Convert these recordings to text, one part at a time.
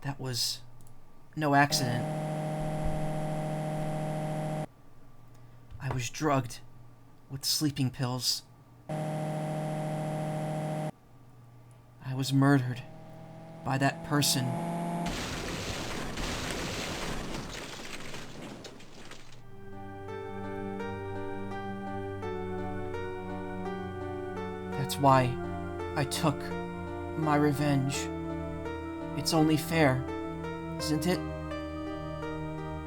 That was no accident. I was drugged with sleeping pills. I was murdered by that person. That's why I took my revenge. It's only fair, isn't it,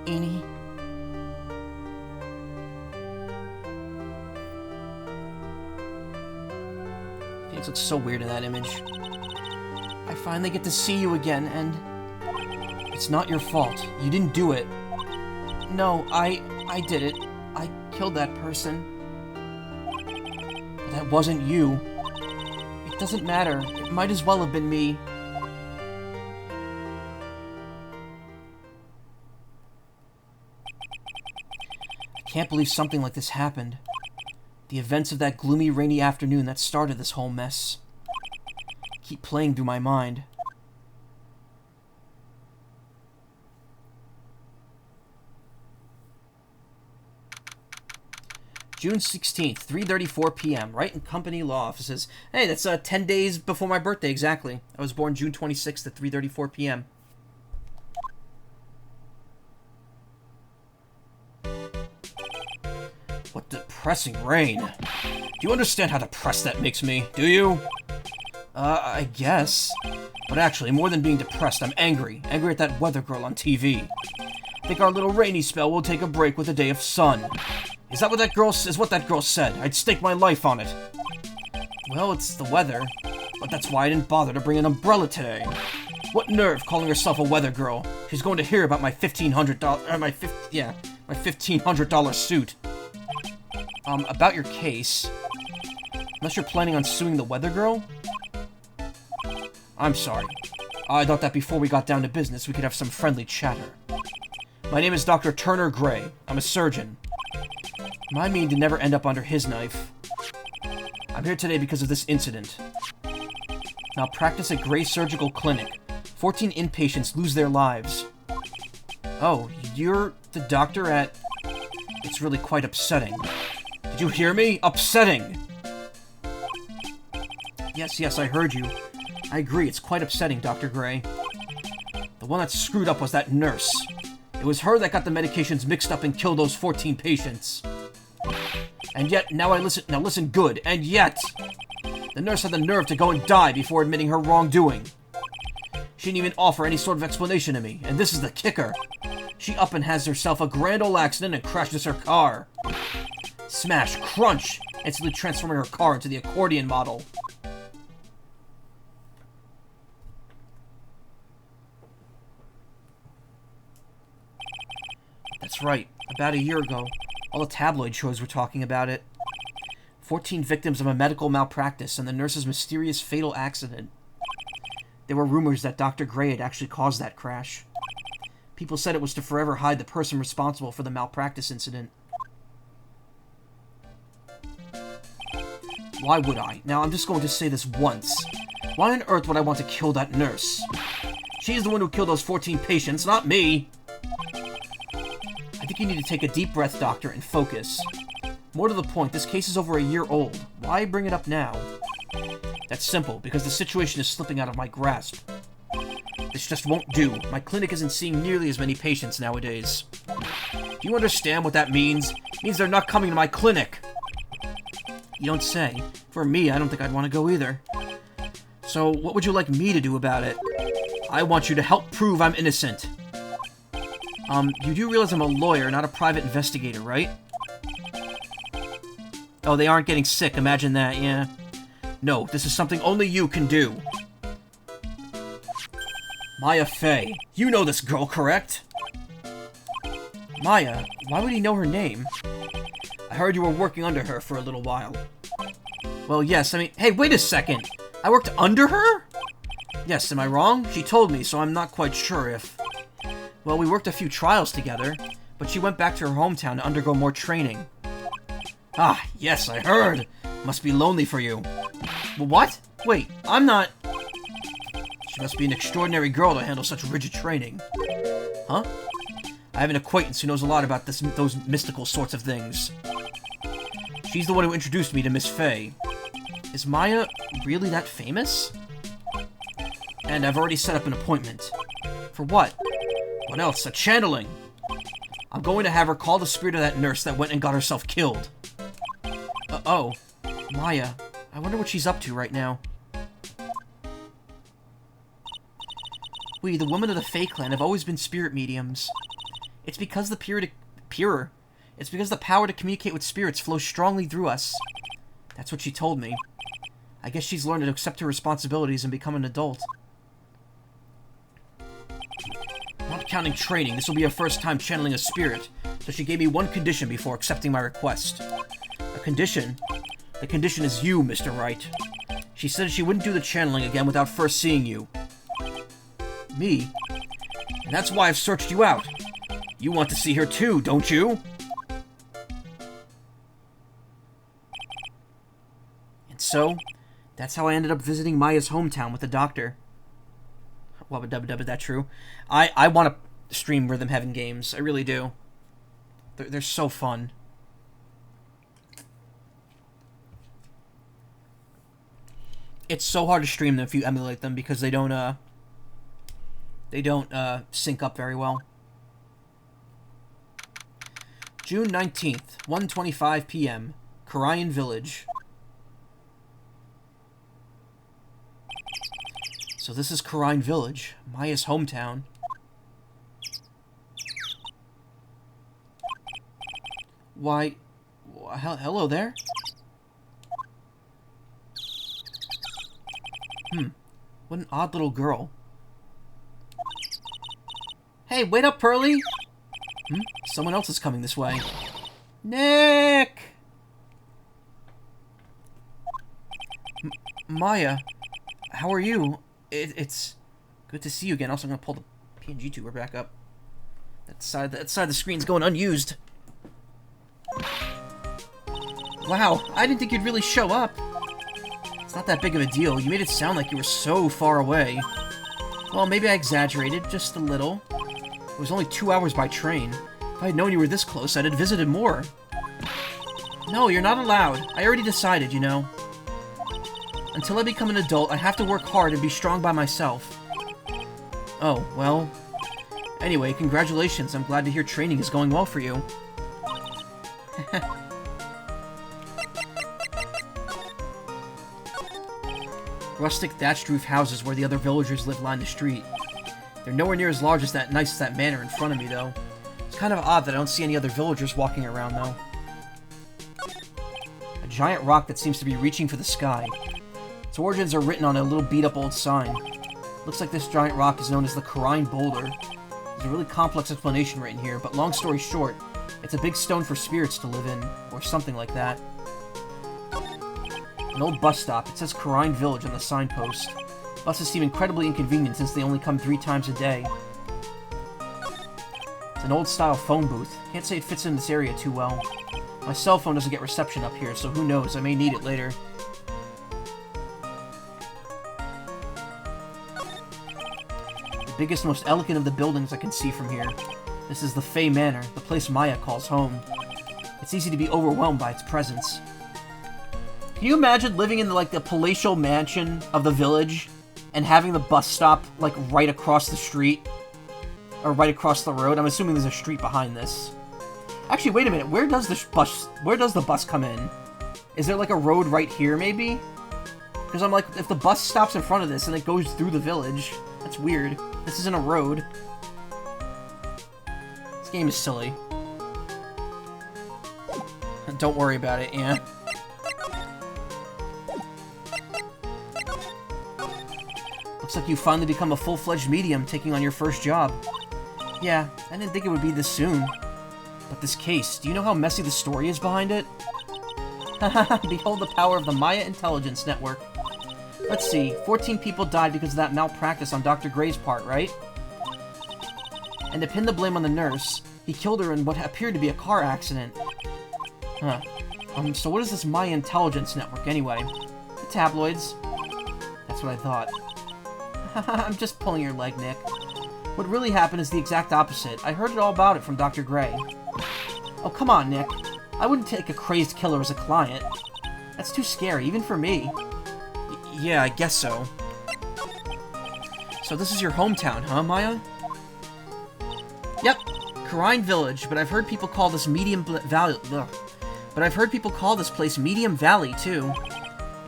Eni? Phoenix looks so weird in that image. I finally get to see you again, and it's not your fault. You didn't do it. No, I did it. I killed that person. But that wasn't you. It doesn't matter. It might as well have been me. I can't believe something like this happened. The events of that gloomy, rainy afternoon that started this whole mess keep playing through my mind. June 16th, 3:34 p.m. Wright and Company Law Offices. Hey, that's 10 days before my birthday, exactly. I was born June 26th at 3:34 p.m. What depressing rain. Do you understand how depressed that makes me? Do you? I guess. But actually, more than being depressed, I'm angry. Angry at that weather girl on TV. I think our little rainy spell will take a break with a day of sun. Is that what that girl said? I'd stake my life on it. Well, it's the weather. But that's why I didn't bother to bring an umbrella today. What nerve calling herself a weather girl? She's going to hear about my $1,500, my $1,500 suit. About your case. Unless you're planning on suing the weather girl? I'm sorry. I thought that before we got down to business, we could have some friendly chatter. My name is Dr. Turner Gray. I'm a surgeon. I mean to never end up under his knife. I'm here today because of this incident. Malpractice at Gray Surgical Clinic. 14 inpatients lose their lives. Oh, you're the doctor at... It's really quite upsetting. Did you hear me? Upsetting! Yes, I heard you. I agree, it's quite upsetting, Dr. Gray. The one that screwed up was that nurse. It was her that got the medications mixed up and killed those 14 patients. And yet, now listen good, and yet, the nurse had the nerve to go and die before admitting her wrongdoing. She didn't even offer any sort of explanation to me, and this is the kicker. She up and has herself a grand old accident and crashes her car. Smash, crunch, instantly transforming her car into the accordion model. That's right. About a year ago, all the tabloid shows were talking about it. 14 victims of a medical malpractice and the nurse's mysterious fatal accident. There were rumors that Dr. Gray had actually caused that crash. People said it was to forever hide the person responsible for the malpractice incident. Why would I? Now, I'm just going to say this once. Why on earth would I want to kill that nurse? She's the one who killed those 14 patients, not me! I think you need to take a deep breath, Doctor, and focus. More to the point, this case is over a year old. Why bring it up now? That's simple, because the situation is slipping out of my grasp. This just won't do. My clinic isn't seeing nearly as many patients nowadays. Do you understand what that means? It means they're not coming to my clinic! You don't say. For me, I don't think I'd want to go either. So, what would you like me to do about it? I want you to help prove I'm innocent. You do realize I'm a lawyer, not a private investigator, right? Oh, they aren't getting sick, imagine that, yeah. No, this is something only you can do. Maya Fey. You know this girl, correct? Maya? Why would he know her name? I heard you were working under her for a little while. Well, yes, I mean... Hey, wait a second! I worked under her? Yes, am I wrong? She told me, so I'm not quite sure if... Well, we worked a few trials together, but she went back to her hometown to undergo more training. Ah, yes, I heard! Must be lonely for you. What? Wait, I'm not... She must be an extraordinary girl to handle such rigid training. Huh? I have an acquaintance who knows a lot about those mystical sorts of things. She's the one who introduced me to Miss Fey. Is Maya really that famous? And I've already set up an appointment. For what? What else? A channeling! I'm going to have her call the spirit of that nurse that went and got herself killed. Oh. Maya. I wonder what she's up to right now. We, the women of the Fey clan, have always been spirit mediums. It's because the It's because the power to communicate with spirits flows strongly through us. That's what she told me. I guess she's learned to accept her responsibilities and become an adult. Not counting training, this will be her first time channeling a spirit, so she gave me one condition before accepting my request. A condition? The condition is you, Mr. Wright. She said she wouldn't do the channeling again without first seeing you. Me? And that's why I've searched you out. You want to see her too, don't you? And so, that's how I ended up visiting Maya's hometown with the doctor. Wubba dubba dubba, that true? I want to stream Rhythm Heaven games. I really do. They're so fun. It's so hard to stream them if you emulate them because they don't sync up very well. June 19th, 1:25 p.m. Karayan Village. So this is Karayan Village, Maya's hometown. Why, hello there? What an odd little girl. Hey, wait up, Pearly! Someone else is coming this way. Nick! Maya, how are you? It's good to see you again. Also, I'm gonna pull the PNG tuber back up. That side of the screen's going unused. Wow, I didn't think you'd really show up. It's not that big of a deal. You made it sound like you were so far away. Well, maybe I exaggerated, just a little. It was only 2 hours by train. If I had known you were this close, I'd have visited more. No, you're not allowed. I already decided, you know. Until I become an adult, I have to work hard and be strong by myself. Oh, well... Anyway, congratulations. I'm glad to hear training is going well for you. Rustic thatched roof houses where the other villagers live line the street. They're nowhere near as large as that manor in front of me, though. It's kind of odd that I don't see any other villagers walking around, though. A giant rock that seems to be reaching for the sky. Its origins are written on a little beat-up old sign. Looks like this giant rock is known as the Karayan Boulder. There's a really complex explanation written here, but long story short, it's a big stone for spirits to live in, or something like that. An old bus stop. It says Karayan Village on the signpost. Buses seem incredibly inconvenient since they only come 3 times a day. It's an old-style phone booth. Can't say it fits in this area too well. My cell phone doesn't get reception up here, so who knows, I may need it later. The biggest, most elegant of the buildings I can see from here. This is the Fey Manor, the place Maya calls home. It's easy to be overwhelmed by its presence. Can you imagine living in the palatial mansion of the village and having the bus stop like right across the street or right across the road? I'm assuming there's a street behind this. Actually, wait a minute. Where does the bus come in? Is there like a road right here maybe? Because I'm like, if the bus stops in front of this and it goes through the village, that's weird. This isn't a road. This game is silly. Don't worry about it, yeah. Looks like you finally become a full-fledged medium, taking on your first job. Yeah, I didn't think it would be this soon. But this case, do you know how messy the story is behind it? Behold the power of the Maya Intelligence Network. Let's see, 14 people died because of that malpractice on Dr. Gray's part, right? And to pin the blame on the nurse, he killed her in what appeared to be a car accident. Huh. So what is this Maya Intelligence Network, anyway? The tabloids. That's what I thought. I'm just pulling your leg, Nick. What really happened is the exact opposite. I heard it all about it from Dr. Gray. Oh, come on, Nick. I wouldn't take a crazed killer as a client. That's too scary, even for me. Yeah, I guess so. So this is your hometown, huh, Maya? Yep, Karine Village, but I've heard people call this Valley. But I've heard people call this place Medium Valley, too.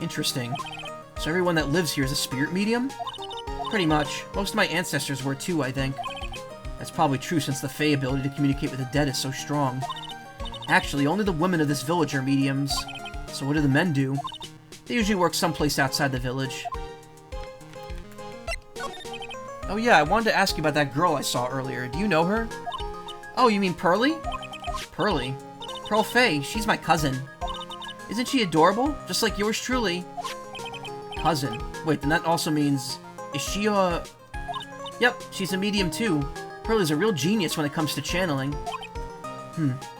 Interesting. So everyone that lives here is a spirit medium? Pretty much. Most of my ancestors were too, I think. That's probably true since the Fae ability to communicate with the dead is so strong. Actually, only the women of this village are mediums. So what do the men do? They usually work someplace outside the village. Oh yeah, I wanted to ask you about that girl I saw earlier. Do you know her? Oh, you mean Pearly? Pearly? Pearl Faye, she's my cousin. Isn't she adorable? Just like yours truly. Cousin. Wait, then that also means... Is she a... Yep, she's a medium too. Pearly's a real genius when it comes to channeling.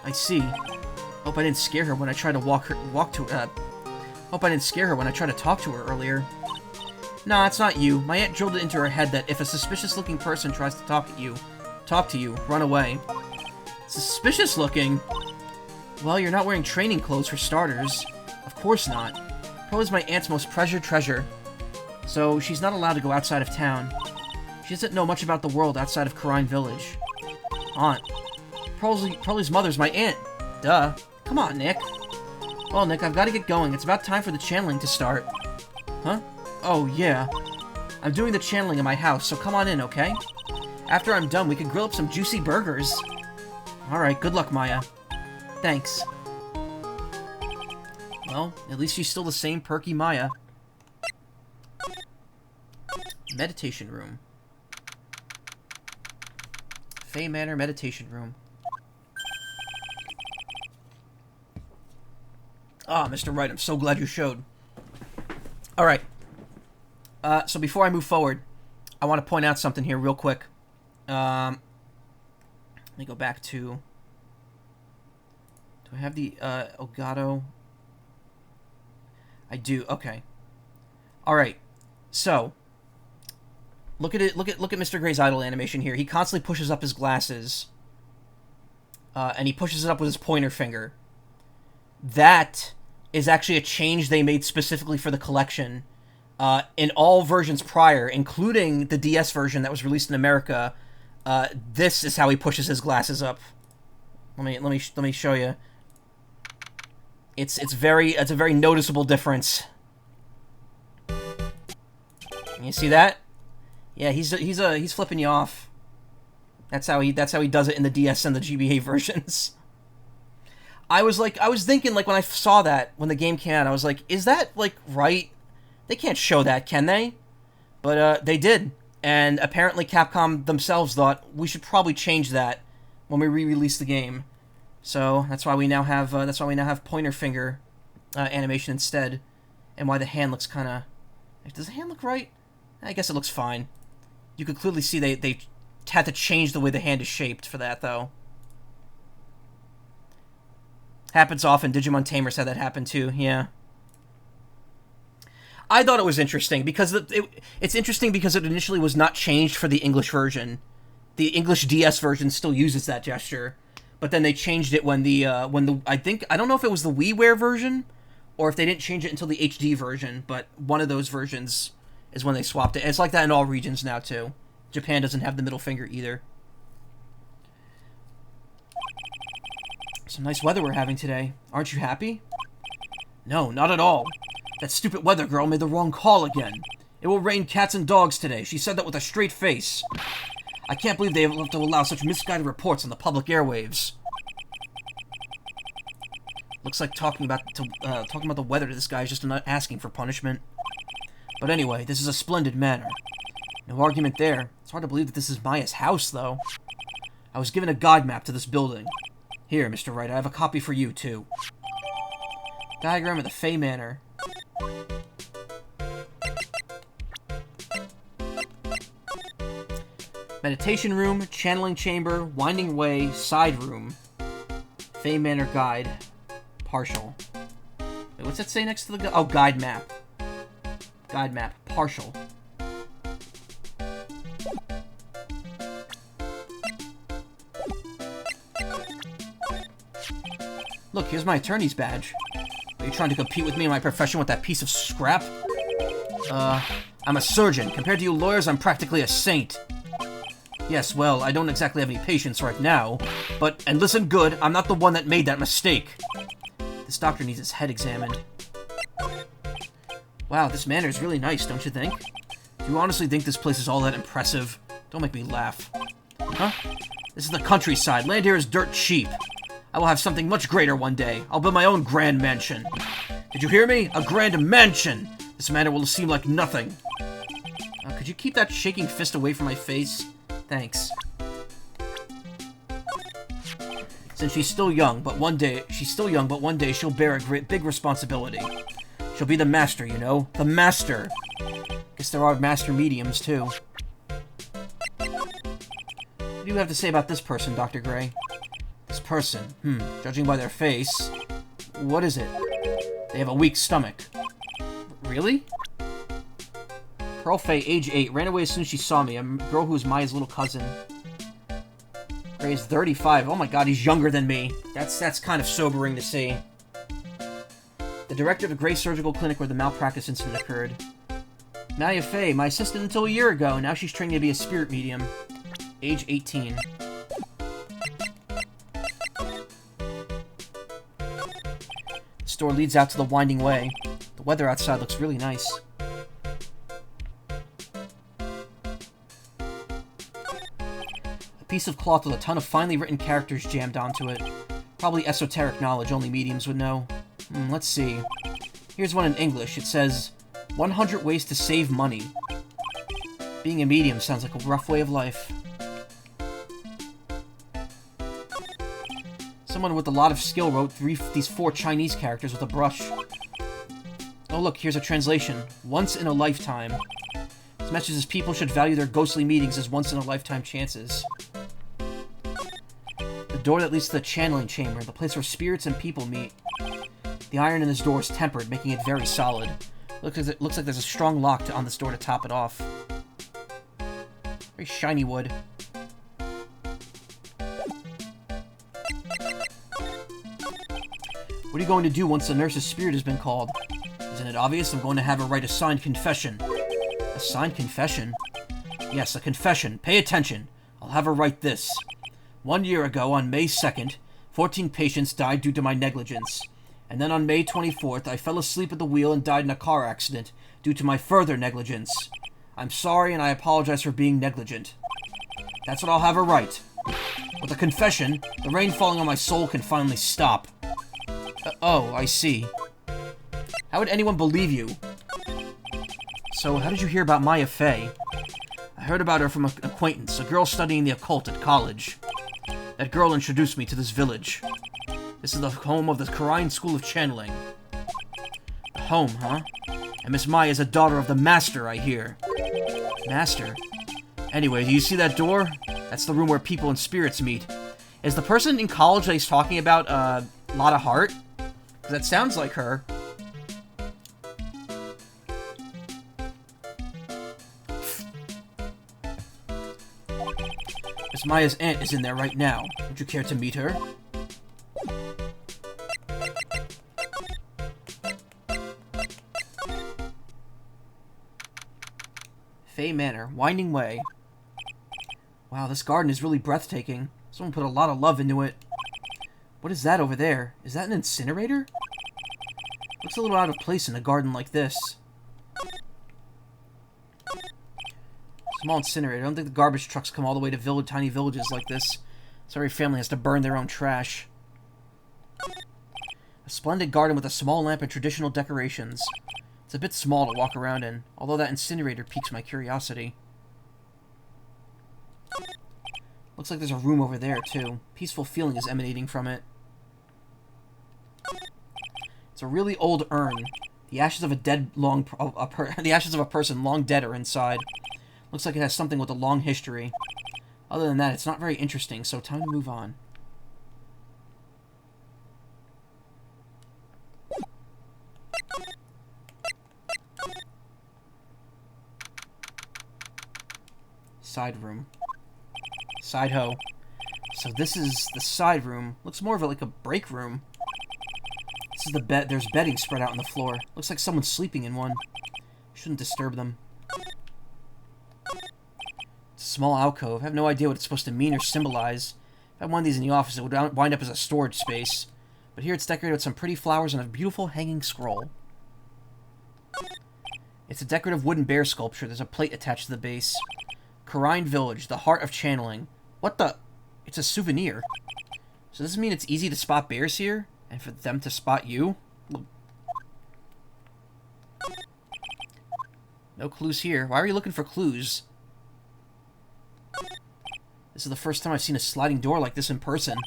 I see. Hope I didn't scare her when I tried to Hope I didn't scare her when I tried to talk to her earlier. Nah, it's not you. My aunt drilled it into her head that if a suspicious-looking person tries to talk to you, run away. Suspicious-looking? Well, you're not wearing training clothes for starters. Of course not. Pearl is my aunt's most treasured treasure. So, she's not allowed to go outside of town. She doesn't know much about the world outside of Karine Village. Aunt. Pearly's mother's my aunt. Duh. Come on, Nick. Well, Nick, I've got to get going. It's about time for the channeling to start. Huh? Oh, yeah. I'm doing the channeling in my house, so come on in, okay? After I'm done, we can grill up some juicy burgers. Alright, good luck, Maya. Thanks. Well, at least she's still the same perky Maya. Meditation room. Fae Manor meditation room. Ah, Mr. Wright, I'm so glad you showed. Alright. So before I move forward, I want to point out something here real quick. Let me go back to... Do I have the Elgato? I do. Okay. Alright. So, look at it. Look at Mr. Gray's idle animation here. He constantly pushes up his glasses. And he pushes it up with his pointer finger. That is actually a change they made specifically for the collection. In all versions prior, including the DS version that was released in America, this is how he pushes his glasses up. Let me show you. It's a very noticeable difference. You see that? Yeah, he's flipping you off. That's how he does it in the DS and the GBA versions. I was thinking, like, when I saw that when the game came out, I was like, is that like right? They can't show that, can they? But they did, and apparently Capcom themselves thought we should probably change that when we re-release the game. So that's why we now have pointer finger animation instead, and why the hand looks kind of. Does the hand look right? I guess it looks fine. You could clearly see they had to change the way the hand is shaped for that, though. Happens often. Digimon Tamers had that happen too. Yeah. I thought it was interesting because it's interesting because it initially was not changed for the English version. The English DS version still uses that gesture, but then they changed it when the I don't know if it was the WiiWare version or if they didn't change it until the HD version, but one of those versions is when they swapped it. And it's like that in all regions now too. Japan doesn't have the middle finger either. Some nice weather we're having today. Aren't you happy? No, not at all. That stupid weather girl made the wrong call again. It will rain cats and dogs today. She said that with a straight face. I can't believe they have to allow such misguided reports on the public airwaves. Looks like talking about the weather to this guy is just not asking for punishment. But anyway, this is a splendid manor. No argument there. It's hard to believe that this is Maya's house, though. I was given a guide map to this building. Here, Mr. Wright, I have a copy for you, too. Diagram of the Fae Manor. Meditation room, channeling chamber, winding way, side room. Fae Manor guide. Partial. Wait, what's that say next to the guide? Oh, guide map. Guide map. Partial. Look, here's my attorney's badge. Are you trying to compete with me in my profession with that piece of scrap? I'm a surgeon. Compared to you lawyers, I'm practically a saint. Yes, well, I don't exactly have any patience right now, but, and listen good, I'm not the one that made that mistake. This doctor needs his head examined. Wow, this manor is really nice, don't you think? Do you honestly think this place is all that impressive? Don't make me laugh. Huh? This is the countryside. Land here is dirt cheap. I will have something much greater one day. I'll build my own grand mansion. Did you hear me? A grand mansion! This manor will seem like nothing. Could you keep that shaking fist away from my face? Thanks. Since she's still young, but one day she'll bear a big responsibility. She'll be the master, you know? The master! Guess there are master mediums, too. What do you have to say about this person, Dr. Gray? This person? Judging by their face... What is it? They have a weak stomach. Really? Pearl Faye, age 8, ran away as soon as she saw me. A girl who was Maya's little cousin. Gray's 35. Oh my god, he's younger than me. That's kind of sobering to see. The director of the Gray Surgical Clinic where the malpractice incident occurred. Maya Faye, my assistant until a year ago. Now she's training to be a spirit medium. Age 18. The store leads out to the winding way. The weather outside looks really nice. A piece of cloth with a ton of finely written characters jammed onto it. Probably esoteric knowledge only mediums would know. Let's see. Here's one in English. It says, 100 ways to save money. Being a medium sounds like a rough way of life. Someone with a lot of skill wrote these 4 Chinese characters with a brush. Oh look, here's a translation. Once in a lifetime. This message is people should value their ghostly meetings as once-in-a-lifetime chances. The door that leads to the channeling chamber, the place where spirits and people meet. The iron in this door is tempered, making it very solid. Looks like there's a strong lock on this door to top it off. Very shiny wood. What are you going to do once the nurse's spirit has been called? Isn't it obvious? I'm going to have her write a signed confession. A signed confession? Yes, a confession. Pay attention. I'll have her write this. 1 year ago, on May 2nd, 14 patients died due to my negligence. And then on May 24th, I fell asleep at the wheel and died in a car accident due to my further negligence. I'm sorry and I apologize for being negligent. That's what I'll have her write. With a confession, the rain falling on my soul can finally stop. Oh, I see. How would anyone believe you? So, how did you hear about Maya Faye? I heard about her from an acquaintance, a girl studying the occult at college. That girl introduced me to this village. This is the home of the Karine School of Channeling. Home, huh? And Miss Maya is a daughter of the Master, I hear. Master? Anyway, do you see that door? That's the room where people and spirits meet. Is the person in college that he's talking about, Lotta Hart? Because that sounds like her. Miss Maya's aunt is in there right now. Would you care to meet her? Faye Manor, winding way. Wow, this garden is really breathtaking. Someone put a lot of love into it. What is that over there? Is that an incinerator? Looks a little out of place in a garden like this. Small incinerator. I don't think the garbage trucks come all the way to tiny villages like this. So every family has to burn their own trash. A splendid garden with a small lamp and traditional decorations. It's a bit small to walk around in, although that incinerator piques my curiosity. Looks like there's a room over there, too. Peaceful feeling is emanating from it. It's a really old urn. The ashes of the ashes of a person long dead are inside. Looks like it has something with a long history. Other than that, it's not very interesting, so time to move on. Side room. Side hoe. So this is the side room. Looks more of like a break room. This is the bed. There's bedding spread out on the floor. Looks like someone's sleeping in one. Shouldn't disturb them. It's a small alcove. I have no idea what it's supposed to mean or symbolize. If I had one of these in the office, it would wind up as a storage space. But here it's decorated with some pretty flowers and a beautiful hanging scroll. It's a decorative wooden bear sculpture. There's a plate attached to the base. Karine Village, the heart of channeling. What the? It's a souvenir. So does this mean it's easy to spot bears here? And for them to spot you? No clues here. Why are you looking for clues? This is the first time I've seen a sliding door like this in person.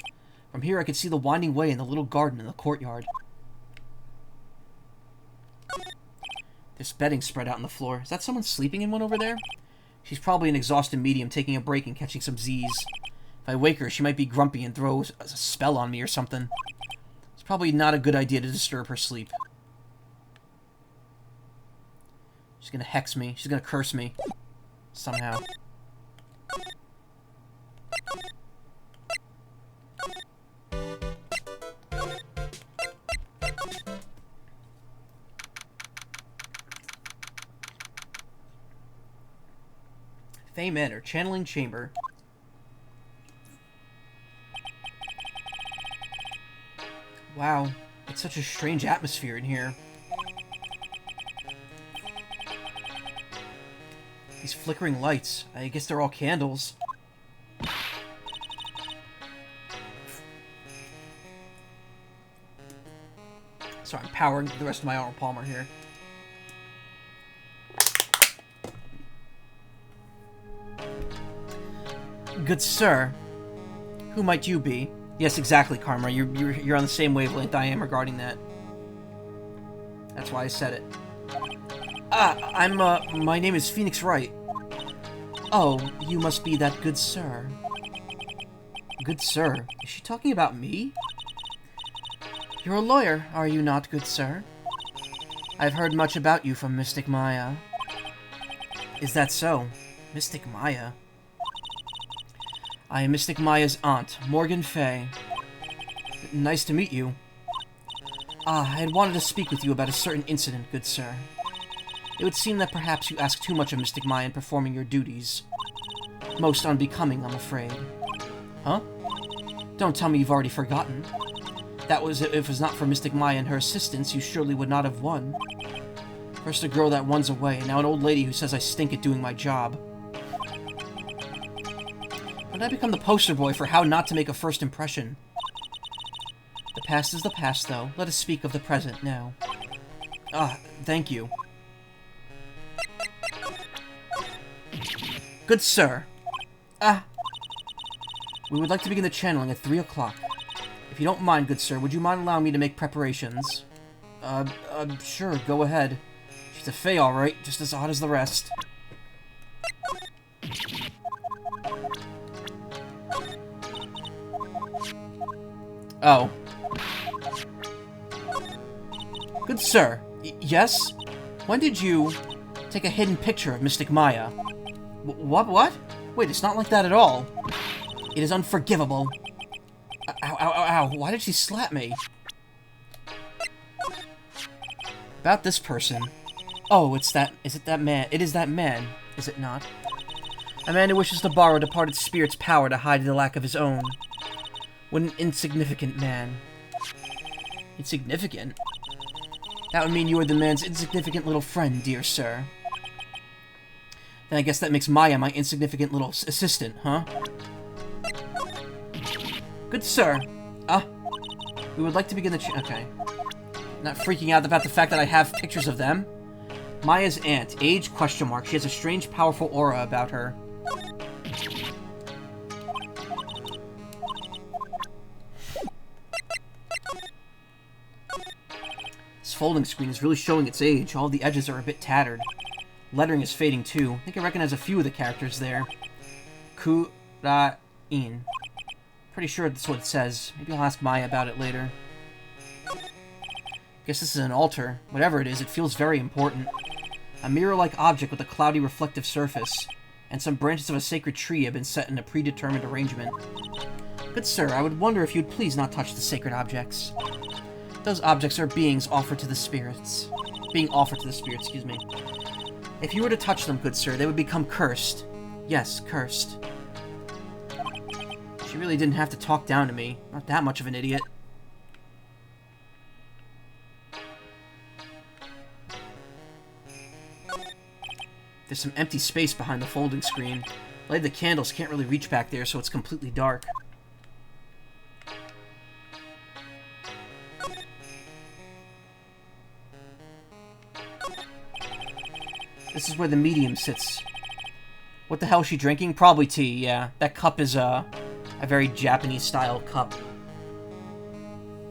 From here I could see the winding way and the little garden in the courtyard. There's bedding spread out on the floor. Is that someone sleeping in one over there? She's probably an exhausted medium taking a break and catching some Z's. If I wake her, she might be grumpy and throw a spell on me or something. It's probably not a good idea to disturb her sleep. She's gonna hex me. She's gonna curse me. Somehow. Fey Manor, channeling chamber. Wow, it's such a strange atmosphere in here. These flickering lights, I guess they're all candles. Sorry, I'm powering the rest of my Arnold Palmer here. Good sir, who might you be? Yes, exactly, Karma. You're on the same wavelength I am regarding that. That's why I said it. My name is Phoenix Wright. Oh, you must be that good sir. Good sir? Is she talking about me? You're a lawyer, are you not, good sir? I've heard much about you from Mystic Maya. Is that so? Mystic Maya? I am Mystic Maya's aunt, Morgan Fay. Nice to meet you. I had wanted to speak with you about a certain incident, good sir. It would seem that perhaps you ask too much of Mystic Maya in performing your duties. Most unbecoming, I'm afraid. Huh? Don't tell me you've already forgotten. If it was not for Mystic Maya and her assistants, you surely would not have won. First a girl that runs away, and now an old lady who says I stink at doing my job. When I become the poster boy for how not to make a first impression. The past is the past, though. Let us speak of the present now. Thank you. Good sir. We would like to begin the channeling at 3 o'clock. If you don't mind, good sir, would you mind allowing me to make preparations? Sure, go ahead. She's a Fey, alright, just as odd as the rest. Oh. Good sir. Yes? When did you take a hidden picture of Mystic Maya? What? Wait, it's not like that at all. It is unforgivable. Ow, ow, ow, ow. Why did she slap me? About this person. Oh, is it that man? It is that man, is it not? A man who wishes to borrow a departed spirit's power to hide the lack of his own. What an insignificant man. Insignificant? That would mean you are the man's insignificant little friend, dear sir. Then I guess that makes Maya my insignificant little assistant, huh? Good sir. We would like to begin the okay. Not freaking out about the fact that I have pictures of them. Maya's aunt, age, question mark. She has a strange, powerful aura about her. This folding screen is really showing its age. All the edges are a bit tattered. Lettering is fading too. I think I recognize a few of the characters there. Ku-ra-in. Pretty sure that's what it says. Maybe I'll ask Maya about it later. Guess this is an altar. Whatever it is, it feels very important. A mirror-like object with a cloudy reflective surface. And some branches of a sacred tree have been set in a predetermined arrangement. Good sir, I would wonder if you'd please not touch the sacred objects. Those objects are beings offered to the spirits. Being offered to the spirits, excuse me. If you were to touch them, good sir, they would become cursed. Yes, cursed. She really didn't have to talk down to me. Not that much of an idiot. There's some empty space behind the folding screen. Light of the candles can't really reach back there, so it's completely dark. This is where the medium sits. What the hell is she drinking? Probably tea, yeah. That cup is a very Japanese-style cup.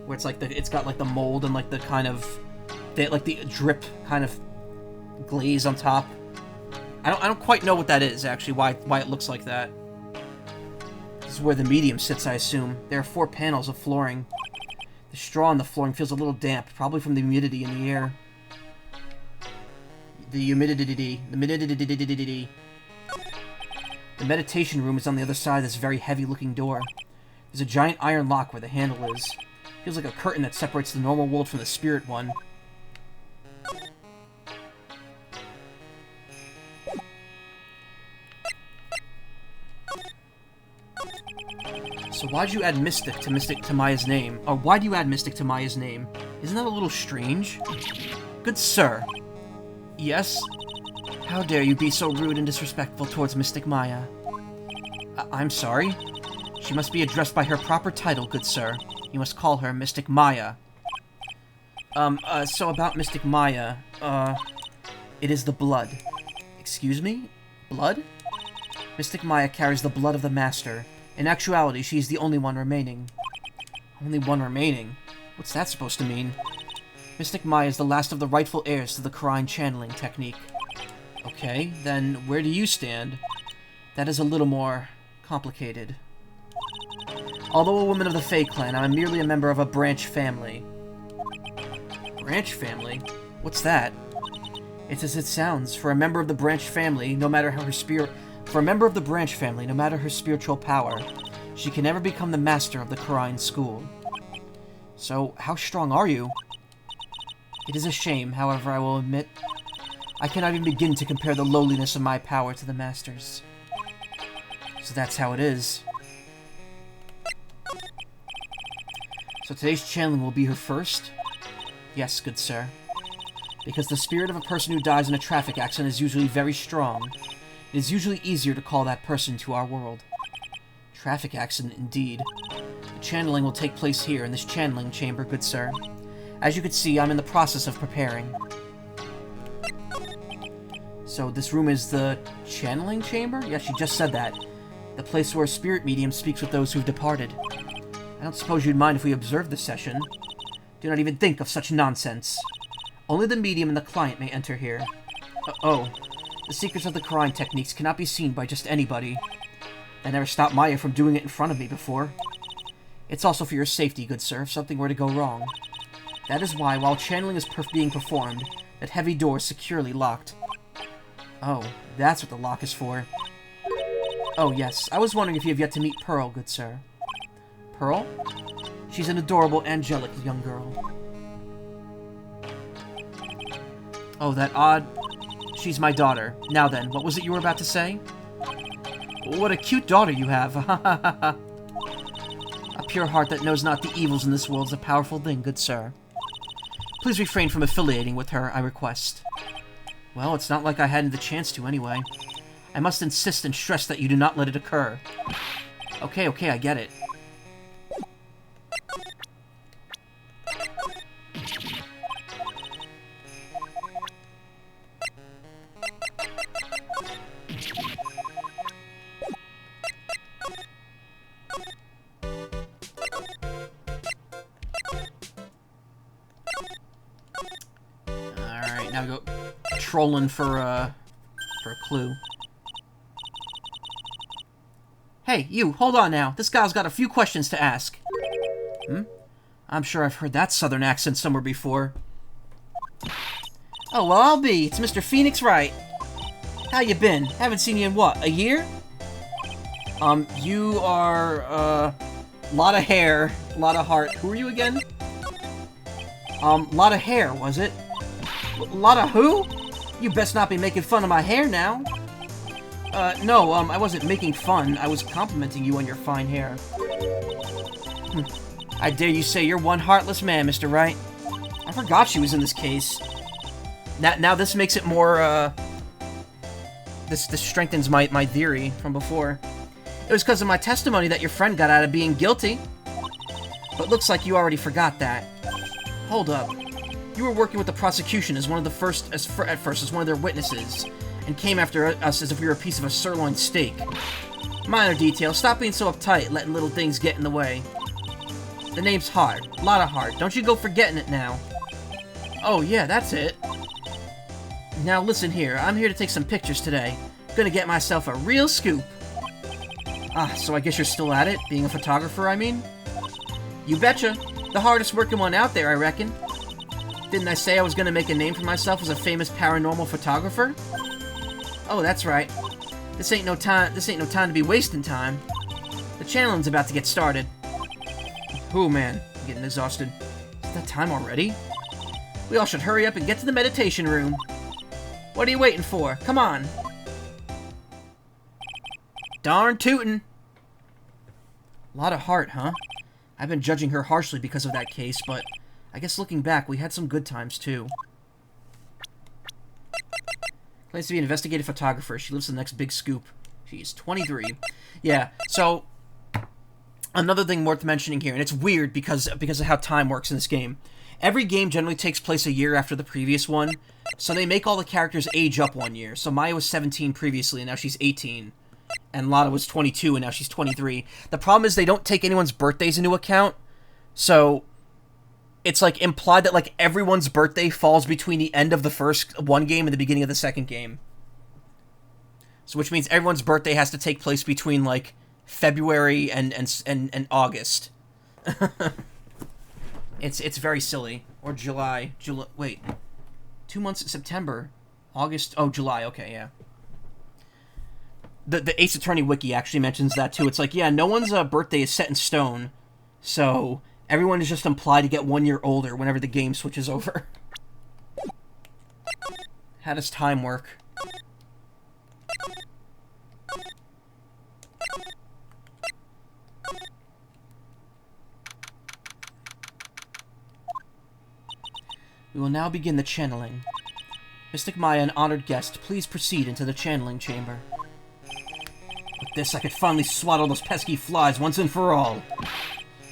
Where it's like it's got like the mold and like the kind of... like the drip kind of glaze on top. I don't quite know what that is, actually, why it looks like that. This is where the medium sits, I assume. There are 4 panels of flooring. The straw on the flooring feels a little damp, probably from the humidity in the air. The humidity. The meditation room is on the other side of this very heavy-looking door. There's a giant iron lock where the handle is. Feels like a curtain that separates the normal world from the spirit one. So why'd you add Mystic to Maya's name? Or why'd you add Mystic to Maya's name? Isn't that a little strange? Good sir. Yes? How dare you be so rude and disrespectful towards Mystic Maya? I'm sorry? She must be addressed by her proper title, good sir. You must call her Mystic Maya. So about Mystic Maya, it is the blood. Excuse me? Blood? Mystic Maya carries the blood of the Master. In actuality, she is the only one remaining. Only one remaining? What's that supposed to mean? Mystic Maya is the last of the rightful heirs to the Karine channeling technique. Okay, then where do you stand? That is a little more complicated. Although a woman of the Fae clan, I am merely a member of a branch family. Branch family? What's that? It's as it sounds. For a member of the branch family, no matter her spiritual power, she can never become the master of the Karine school. So, how strong are you? It is a shame, however, I will admit. I cannot even begin to compare the lowliness of my power to the Master's. So that's how it is. So today's channeling will be her first? Yes, good sir. Because the spirit of a person who dies in a traffic accident is usually very strong. It is usually easier to call that person to our world. Traffic accident, indeed. The channeling will take place here in this channeling chamber, good sir. As you can see, I'm in the process of preparing. So this room is the channeling chamber? Yeah, she just said that. The place where a spirit medium speaks with those who've departed. I don't suppose you'd mind if we observed the session. Do not even think of such nonsense. Only the medium and the client may enter here. Oh. The secrets of the Karine techniques cannot be seen by just anybody. That never stopped Maya from doing it in front of me before. It's also for your safety, good sir, if something were to go wrong. That is why, while channeling is being performed, that heavy door is securely locked. Oh, that's what the lock is for. Oh, yes. I was wondering if you have yet to meet Pearl, good sir. Pearl? She's an adorable, angelic young girl. Oh, that odd... She's my daughter. Now then, what was it you were about to say? What a cute daughter you have. A pure heart that knows not the evils in this world is a powerful thing, good sir. Please refrain from affiliating with her, I request. Well, it's not like I hadn't the chance to anyway. I must insist and stress that you do not let it occur. Okay, I get it. Alright, now we go trolling for a clue. Hey, you, hold on now. This gal's got a few questions to ask. I'm sure I've heard that southern accent somewhere before. Oh, well, I'll be. It's Mr. Phoenix Wright. How you been? Haven't seen you in what, a year? You are, lot of hair, lot of heart. Who are you again? Lot of hair, was it? Lot of who? You best not be making fun of my hair now. No, I wasn't making fun. I was complimenting you on your fine hair. I dare you say you're one heartless man, Mr. Wright. I forgot she was in this case. Now this makes it more, This strengthens my theory from before. It was because of my testimony that your friend got out of being guilty. But looks like you already forgot that. Hold up. You were working with the prosecution as one of the first, as one of their witnesses, and came after us as if we were a piece of a sirloin steak. Minor detail. Stop being so uptight, letting little things get in the way. The name's Hart. A lot of heart. Don't you go forgetting it now. Oh yeah, that's it. Now listen here. I'm here to take some pictures today. Gonna get myself a real scoop. Ah, so I guess you're still at it? Being a photographer, I mean? You betcha. The hardest working one out there, I reckon. Didn't I say I was gonna make a name for myself as a famous paranormal photographer? Oh, that's right. This ain't no time to be wasting time. The channeling's about to get started. Ooh, man. I'm getting exhausted. Is that time already? We all should hurry up and get to the meditation room. What are you waiting for? Come on. Darn tootin'. A lot of heart, huh? I've been judging her harshly because of that case, but I guess looking back, we had some good times, too. Claims to be an investigative photographer. She lives the next big scoop. She's 23. Yeah, so another thing worth mentioning here, and it's weird because of how time works in this game. Every game generally takes place a year after the previous one, so they make all the characters age up 1 year. So Maya was 17 previously, and now she's 18. And Lotta was 22, and now she's 23. The problem is they don't take anyone's birthdays into account, so it's like implied that like everyone's birthday falls between the end of the first one game and the beginning of the second game. So which means everyone's birthday has to take place between like February and August. It's very silly. Or July. Wait. 2 months in September. August. Oh, July. Okay, yeah. The Ace Attorney wiki actually mentions that too. It's like, yeah, no one's birthday is set in stone, so everyone is just implied to get 1 year older whenever the game switches over. How does time work? We will now begin the channeling. Mystic Maya, an honored guest, please proceed into the channeling chamber. With this, I could finally swat all those pesky flies once and for all.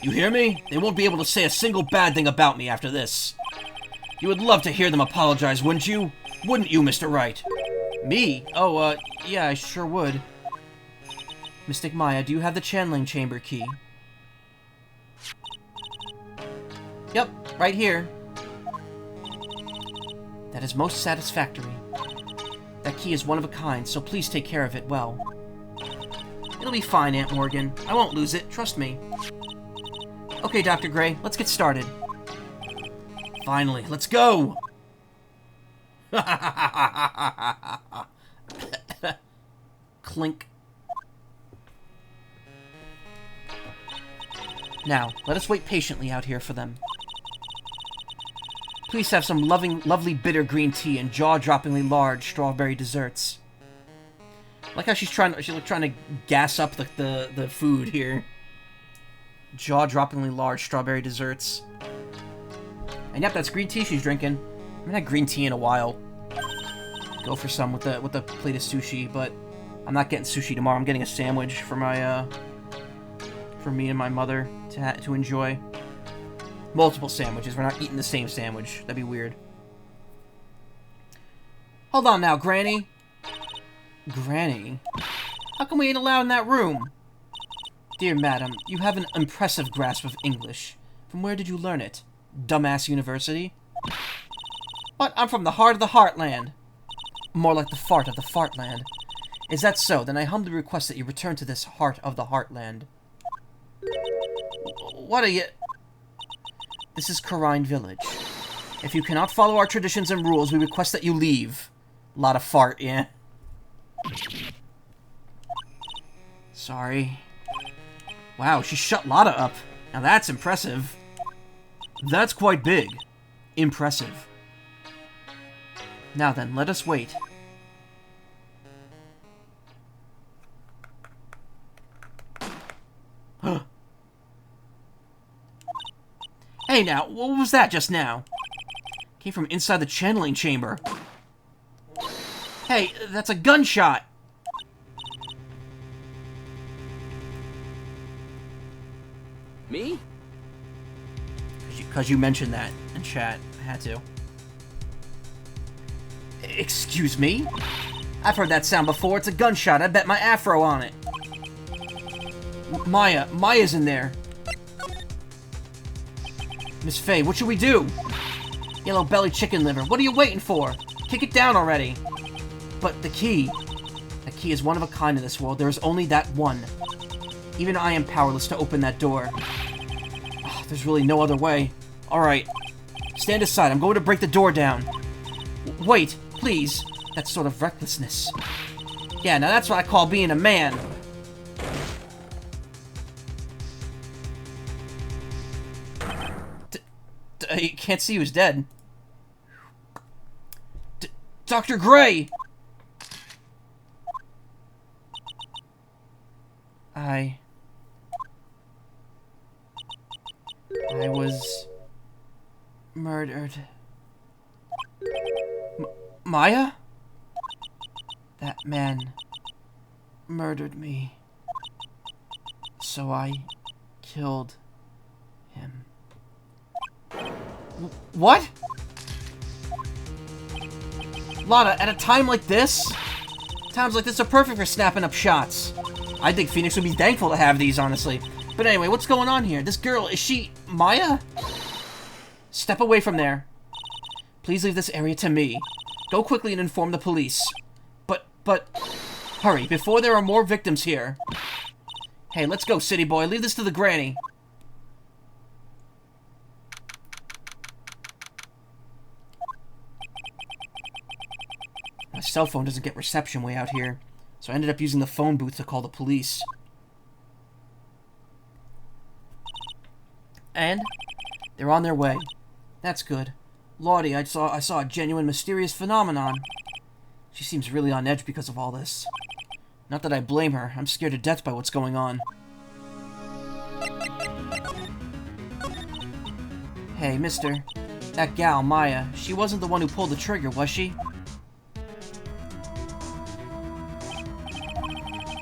You hear me? They won't be able to say a single bad thing about me after this. You would love to hear them apologize, wouldn't you? Wouldn't you, Mr. Wright? Me? Oh, yeah, I sure would. Mystic Maya, do you have the channeling chamber key? Yep, right here. That is most satisfactory. That key is one of a kind, so please take care of it well. It'll be fine, Aunt Morgan. I won't lose it, trust me. Okay, Dr. Gray, let's get started. Finally, let's go! Clink. Now, let us wait patiently out here for them. Please have some lovely bitter green tea and jaw-droppingly large strawberry desserts. I like how she's trying to gas up the food here. Jaw-droppingly large strawberry desserts. And yep, that's green tea she's drinking. I haven't had green tea in a while. Go for some with a plate of sushi, but I'm not getting sushi tomorrow. I'm getting a sandwich for my for me and my mother to enjoy. Multiple sandwiches. We're not eating the same sandwich. That'd be weird. Hold on now, Granny. Granny? How come we ain't allowed in that room? Dear madam, you have an impressive grasp of English. From where did you learn it? Dumbass University? What? I'm from the heart of the Heartland. More like the fart of the Fartland. Is that so? Then I humbly request that you return to this heart of the Heartland. What are you... This is Karine Village. If you cannot follow our traditions and rules, we request that you leave. Lot of fart, yeah. Sorry. Wow, she shut Lotta up. Now that's impressive. That's quite big. Impressive. Now then, let us wait. Hey now, what was that just now? Came from inside the channeling chamber. Hey, that's a gunshot! Me? Because you mentioned that in chat. I had to. Excuse me? I've heard that sound before. It's a gunshot. I bet my afro on it. Maya's in there. Miss Faye, what should we do? Yellow belly chicken liver. What are you waiting for? Kick it down already. But the key. The key is one of a kind in this world. There is only that one. Even I am powerless to open that door. Oh, there's really no other way. Alright. Stand aside. I'm going to break the door down. Wait, please. That's sort of recklessness. Yeah, now that's what I call being a man. You can't see who's dead. Dr. Gray! I was murdered. Maya? That man murdered me. So I killed him. What? Lotta, at a time like this? Times like this are perfect for snapping up shots. I think Phoenix would be thankful to have these, honestly. But anyway, what's going on here? This girl, is she Maya? Step away from there. Please leave this area to me. Go quickly and inform the police. But, hurry, before there are more victims here. Hey, let's go, city boy. Leave this to the granny. My cell phone doesn't get reception way out here, so I ended up using the phone booth to call the police. And they're on their way. That's good. Lordy, I saw a genuine mysterious phenomenon. She seems really on edge because of all this. Not that I blame her. I'm scared to death by what's going on. Hey, mister. That gal, Maya, she wasn't the one who pulled the trigger, was she?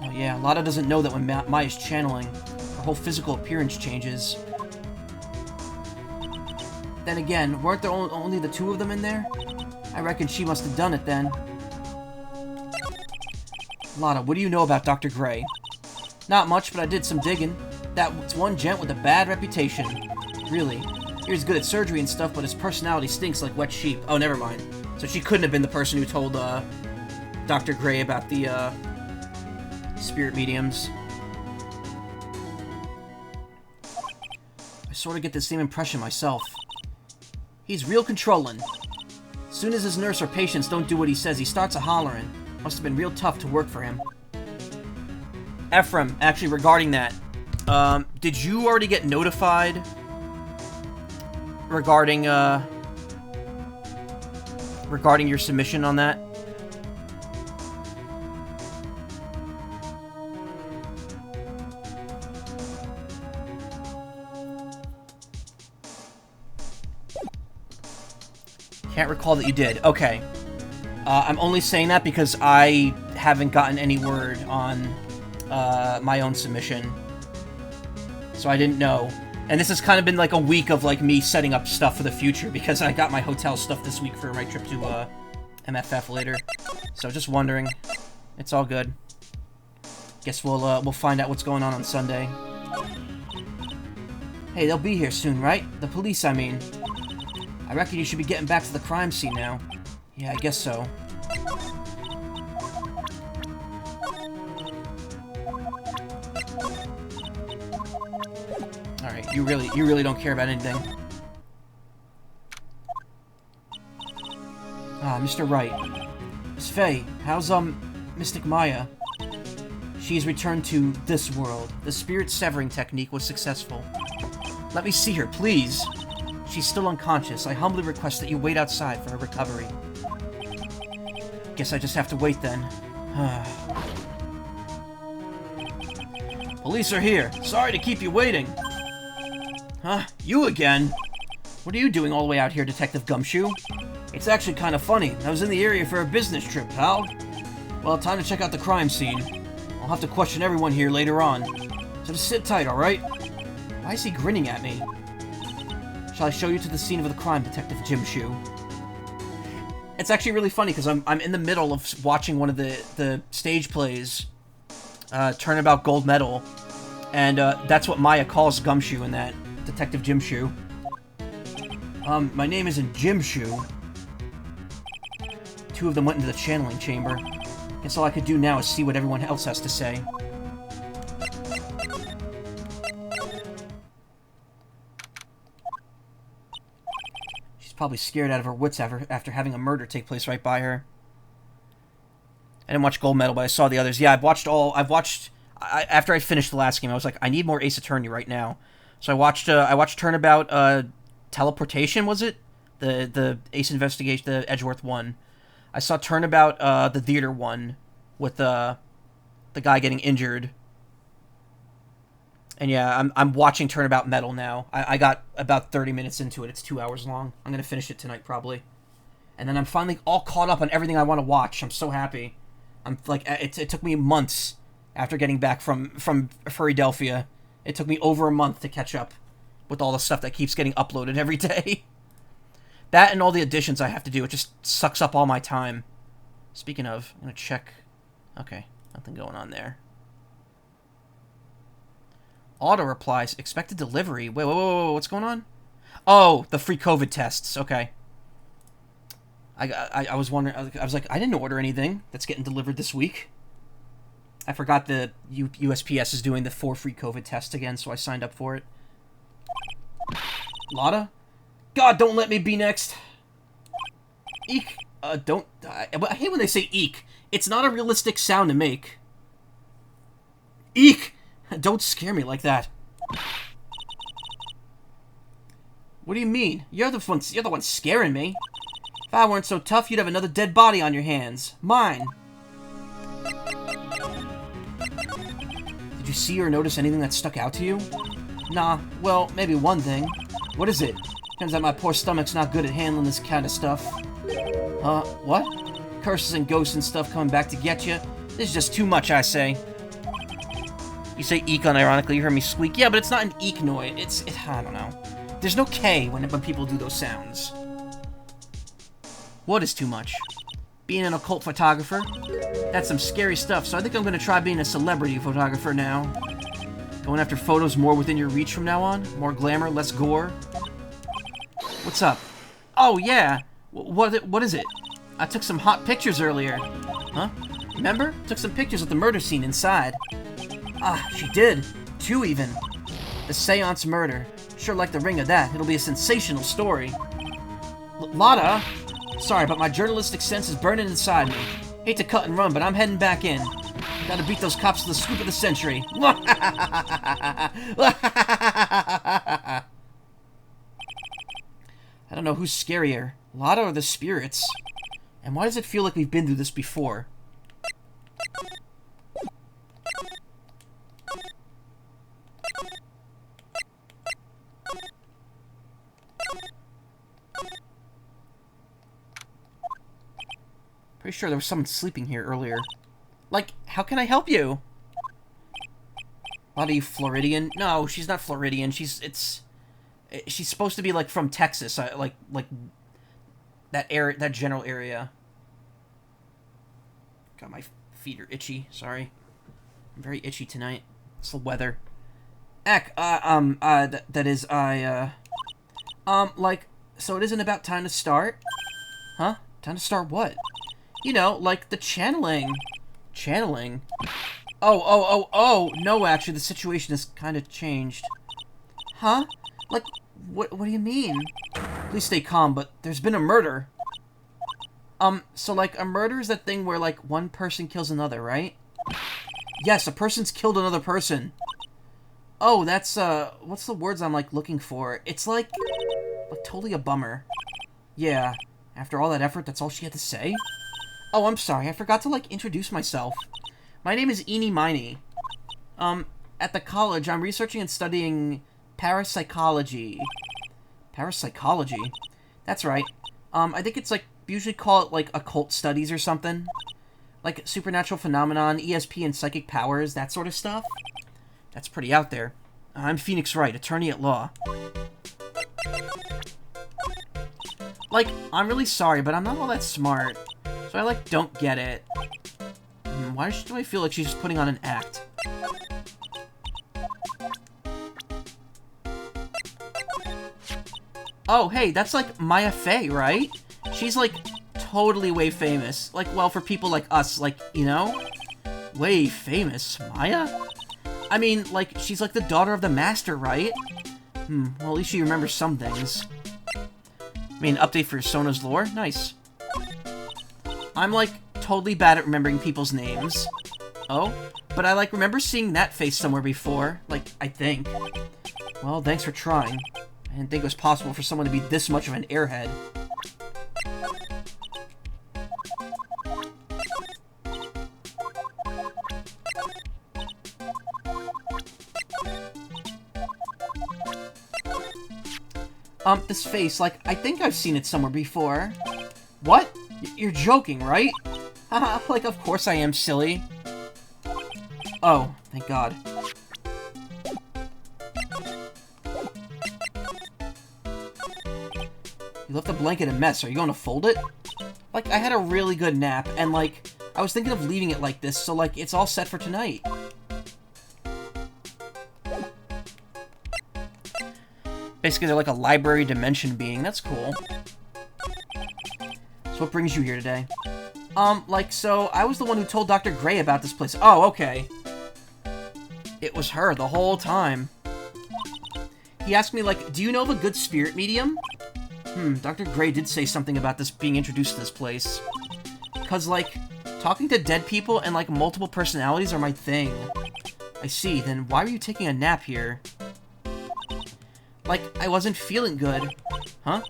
Oh yeah, Lotta doesn't know that when Maya's channeling, her whole physical appearance changes. Then again, weren't there only the two of them in there? I reckon she must have done it then. Lotta, what do you know about Dr. Gray? Not much, but I did some digging. That's one gent with a bad reputation. Really. He's good at surgery and stuff, but his personality stinks like wet sheep. Oh, never mind. So she couldn't have been the person who told, Dr. Gray about the, spirit mediums. I sort of get the same impression myself. He's real controlling. As soon as his nurse or patients don't do what he says, he starts a-hollering. Must have been real tough to work for him. Ephraim, actually, regarding that, did you already get notified regarding, regarding your submission on that? Can't recall that you did. Okay. I'm only saying that because I haven't gotten any word on my own submission. So I didn't know. And this has kind of been like a week of like me setting up stuff for the future because I got my hotel stuff this week for my trip to MFF later. So just wondering. It's all good. Guess we'll find out what's going on Sunday. Hey, they'll be here soon, right? The police, I mean. I reckon you should be getting back to the crime scene now. Yeah, I guess so. Alright, you really don't care about anything. Ah, Mr. Wright. Miss Faye, how's, Mystic Maya? She's returned to this world. The spirit severing technique was successful. Let me see her, please. She's still unconscious. I humbly request that you wait outside for her recovery. Guess I just have to wait then. Police are here. Sorry to keep you waiting. Huh? You again? What are you doing all the way out here, Detective Gumshoe? It's actually kind of funny. I was in the area for a business trip, pal. Well, time to check out the crime scene. I'll have to question everyone here later on. So just sit tight, alright? Why is he grinning at me? Shall I show you to the scene of the crime, Detective Gumshoe? It's actually really funny, because I'm in the middle of watching one of the stage plays, Turnabout Gold Medal, and that's what Maya calls Gumshoe in that, Detective Gumshoe. My name isn't Gumshoe. Two of them went into the channeling chamber. Guess all I could do now is see what everyone else has to say. She's probably scared out of her wits after having a murder take place right by her. I didn't watch Gold Medal, but I saw the others. Yeah, after I finished the last game, I was like, I need more Ace Attorney right now. So I watched Turnabout, Teleportation, was it? The Ace Investigation, the Edgeworth one. I saw Turnabout, the theater one, with the guy getting injured. And yeah, I'm watching Turnabout Metal now. I got about 30 minutes into it. It's 2 hours long. I'm gonna finish it tonight, probably. And then I'm finally all caught up on everything I want to watch. I'm so happy. I'm like, it took me months after getting back from Philadelphia. It took me over a month to catch up with all the stuff that keeps getting uploaded every day. That and all the additions I have to do, it just sucks up all my time. Speaking of, I'm gonna check. Okay, nothing going on there. Auto replies, expected delivery. Wait, what's going on? Oh, the free COVID tests. Okay. I was wondering, I was like, I didn't order anything that's getting delivered this week. I forgot the USPS is doing the 4 free COVID tests again, so I signed up for it. Lotta? God, don't let me be next. Eek. Don't. I hate when they say eek. It's not a realistic sound to make. Eek! Don't scare me like that. What do you mean? You're the one scaring me. If I weren't so tough, you'd have another dead body on your hands. Mine. Did you see or notice anything that stuck out to you? Nah, well, maybe one thing. What is it? Turns out my poor stomach's not good at handling this kind of stuff. What? Curses and ghosts and stuff coming back to get you? This is just too much, I say. You say eek unironically, you heard me squeak. Yeah, but it's not an eek noise. I don't know. There's no K when people do those sounds. What is too much? Being an occult photographer? That's some scary stuff, so I think I'm gonna try being a celebrity photographer now. Going after photos more within your reach from now on? More glamour, less gore? What's up? Oh, yeah! What is it? I took some hot pictures earlier. Huh? Remember? Took some pictures of the murder scene inside. Ah, she did. 2 even. The seance murder. Sure like the ring of that. It'll be a sensational story. Lotta? Sorry, but my journalistic sense is burning inside me. Hate to cut and run, but I'm heading back in. Gotta beat those cops to the scoop of the century. I don't know who's scarier, Lotta or the spirits. And why does it feel like we've been through this before? Pretty sure there was someone sleeping here earlier. Like, how can I help you? Lotta, you Floridian? No, she's not Floridian. She's supposed to be, like, from Texas. Like that area, that general area. God, my feet are itchy. Sorry. I'm very itchy tonight. It's the weather. Like, so it isn't about time to start? Huh? Time to start what? You know, like the channeling. Channeling? Oh, no, actually, the situation has kind of changed. Huh? Like, what do you mean? Please stay calm, but there's been a murder. So, like, a murder is that thing where, like, one person kills another, right? Yes, a person's killed another person. Oh, that's, what's the words I'm, like, looking for? It's like totally a bummer. Yeah, after all that effort, that's all she had to say? Oh, I'm sorry, I forgot to, like, introduce myself. My name is Eenie Miney. At the college, I'm researching and studying parapsychology. Parapsychology? That's right. I think it's, like, usually call it, like, occult studies or something. Like, supernatural phenomenon, ESP and psychic powers, that sort of stuff. That's pretty out there. I'm Phoenix Wright, attorney at law. Like, I'm really sorry, but I'm not all that smart. So I, like, don't get it. Why do I feel like she's just putting on an act? Oh, hey, that's, like, Maya Fey, right? She's, like, totally way famous. Like, well, for people like us, like, you know? Way famous. Maya? I mean, like, she's, like, the daughter of the Master, right? Well, at least she remembers some things. I mean, update for Sona's lore? Nice. I'm, like, totally bad at remembering people's names. Oh? But I, like, remember seeing that face somewhere before. Like, I think. Well, thanks for trying. I didn't think it was possible for someone to be this much of an airhead. This face, like, I think I've seen it somewhere before. What? You're joking, right? Haha, like, of course I am, silly. Oh, thank God. You left the blanket a mess. Are you going to fold it? Like, I had a really good nap, and, like, I was thinking of leaving it like this, so, like, it's all set for tonight. Basically, they're like a library dimension being. That's cool. So what brings you here today? Like, so, I was the one who told Dr. Gray about this place. Oh, okay. It was her the whole time. He asked me, like, do you know of a good spirit medium? Dr. Gray did say something about this being introduced to this place. Cause, like, talking to dead people and, like, multiple personalities are my thing. I see, then why were you taking a nap here? Like, I wasn't feeling good. Huh?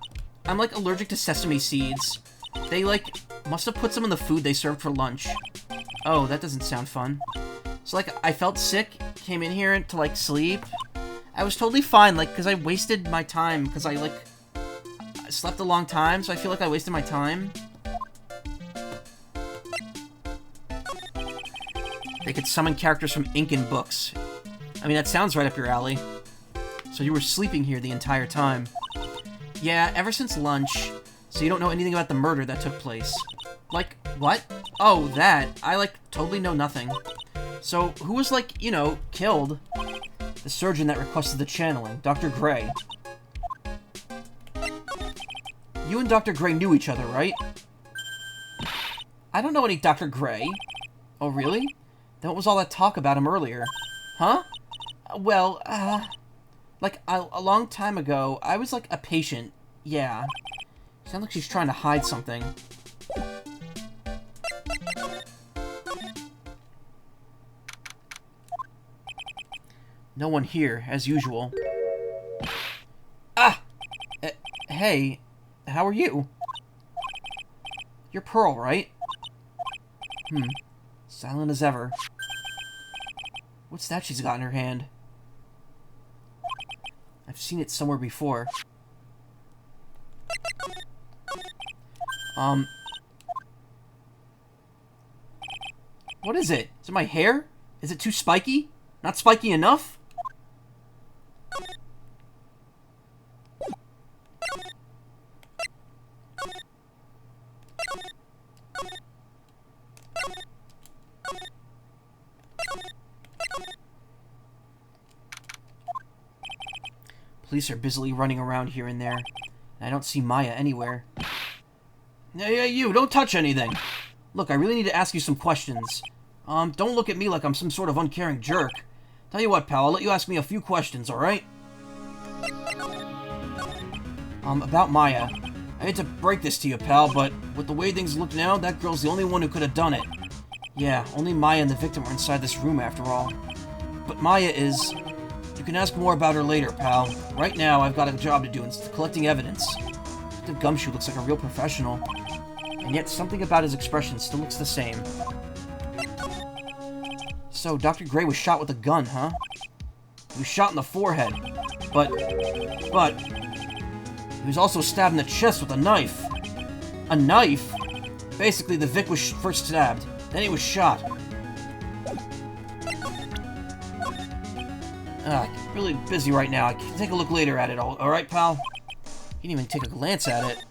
I'm, like, allergic to sesame seeds. They, like, must have put some in the food they served for lunch. Oh, that doesn't sound fun. So, like, I felt sick, came in here to, like, sleep. I was totally fine, like, because I wasted my time, because I, like, I slept a long time, so I feel like I wasted my time. They could summon characters from ink and books. I mean, that sounds right up your alley. So you were sleeping here the entire time. Yeah, ever since lunch. So you don't know anything about the murder that took place. Like, what? Oh, that. I, like, totally know nothing. So, who was, like, you know, killed? The surgeon that requested the channeling, Dr. Gray. You and Dr. Gray knew each other, right? I don't know any Dr. Gray. Oh, really? Then what was all that talk about him earlier? Huh? Well, like, a long time ago, I was, like, a patient. Yeah. Sounds like she's trying to hide something. No one here, as usual. Ah! Hey, how are you? You're Pearl, right? Silent as ever. What's that she's got in her hand? I've seen it somewhere before. What is it? Is it my hair? Is it too spiky? Not spiky enough? Police are busily running around here and there, and I don't see Maya anywhere. Hey, you, don't touch anything! Look, I really need to ask you some questions. Don't look at me like I'm some sort of uncaring jerk. Tell you what, pal, I'll let you ask me a few questions, alright? About Maya. I hate to break this to you, pal, but with the way things look now, that girl's the only one who could have done it. Yeah, only Maya and the victim are inside this room, after all. But Maya is... You can ask more about her later, pal. Right now, I've got a job to do instead of collecting evidence. The Gumshoe looks like a real professional. And yet, something about his expression still looks the same. So, Dr. Gray was shot with a gun, huh? He was shot in the forehead. But... he was also stabbed in the chest with a knife. A knife? Basically, the Vic was first stabbed. Then he was shot. Really busy right now. I can take a look later at it, alright, pal? He didn't even take a glance at it.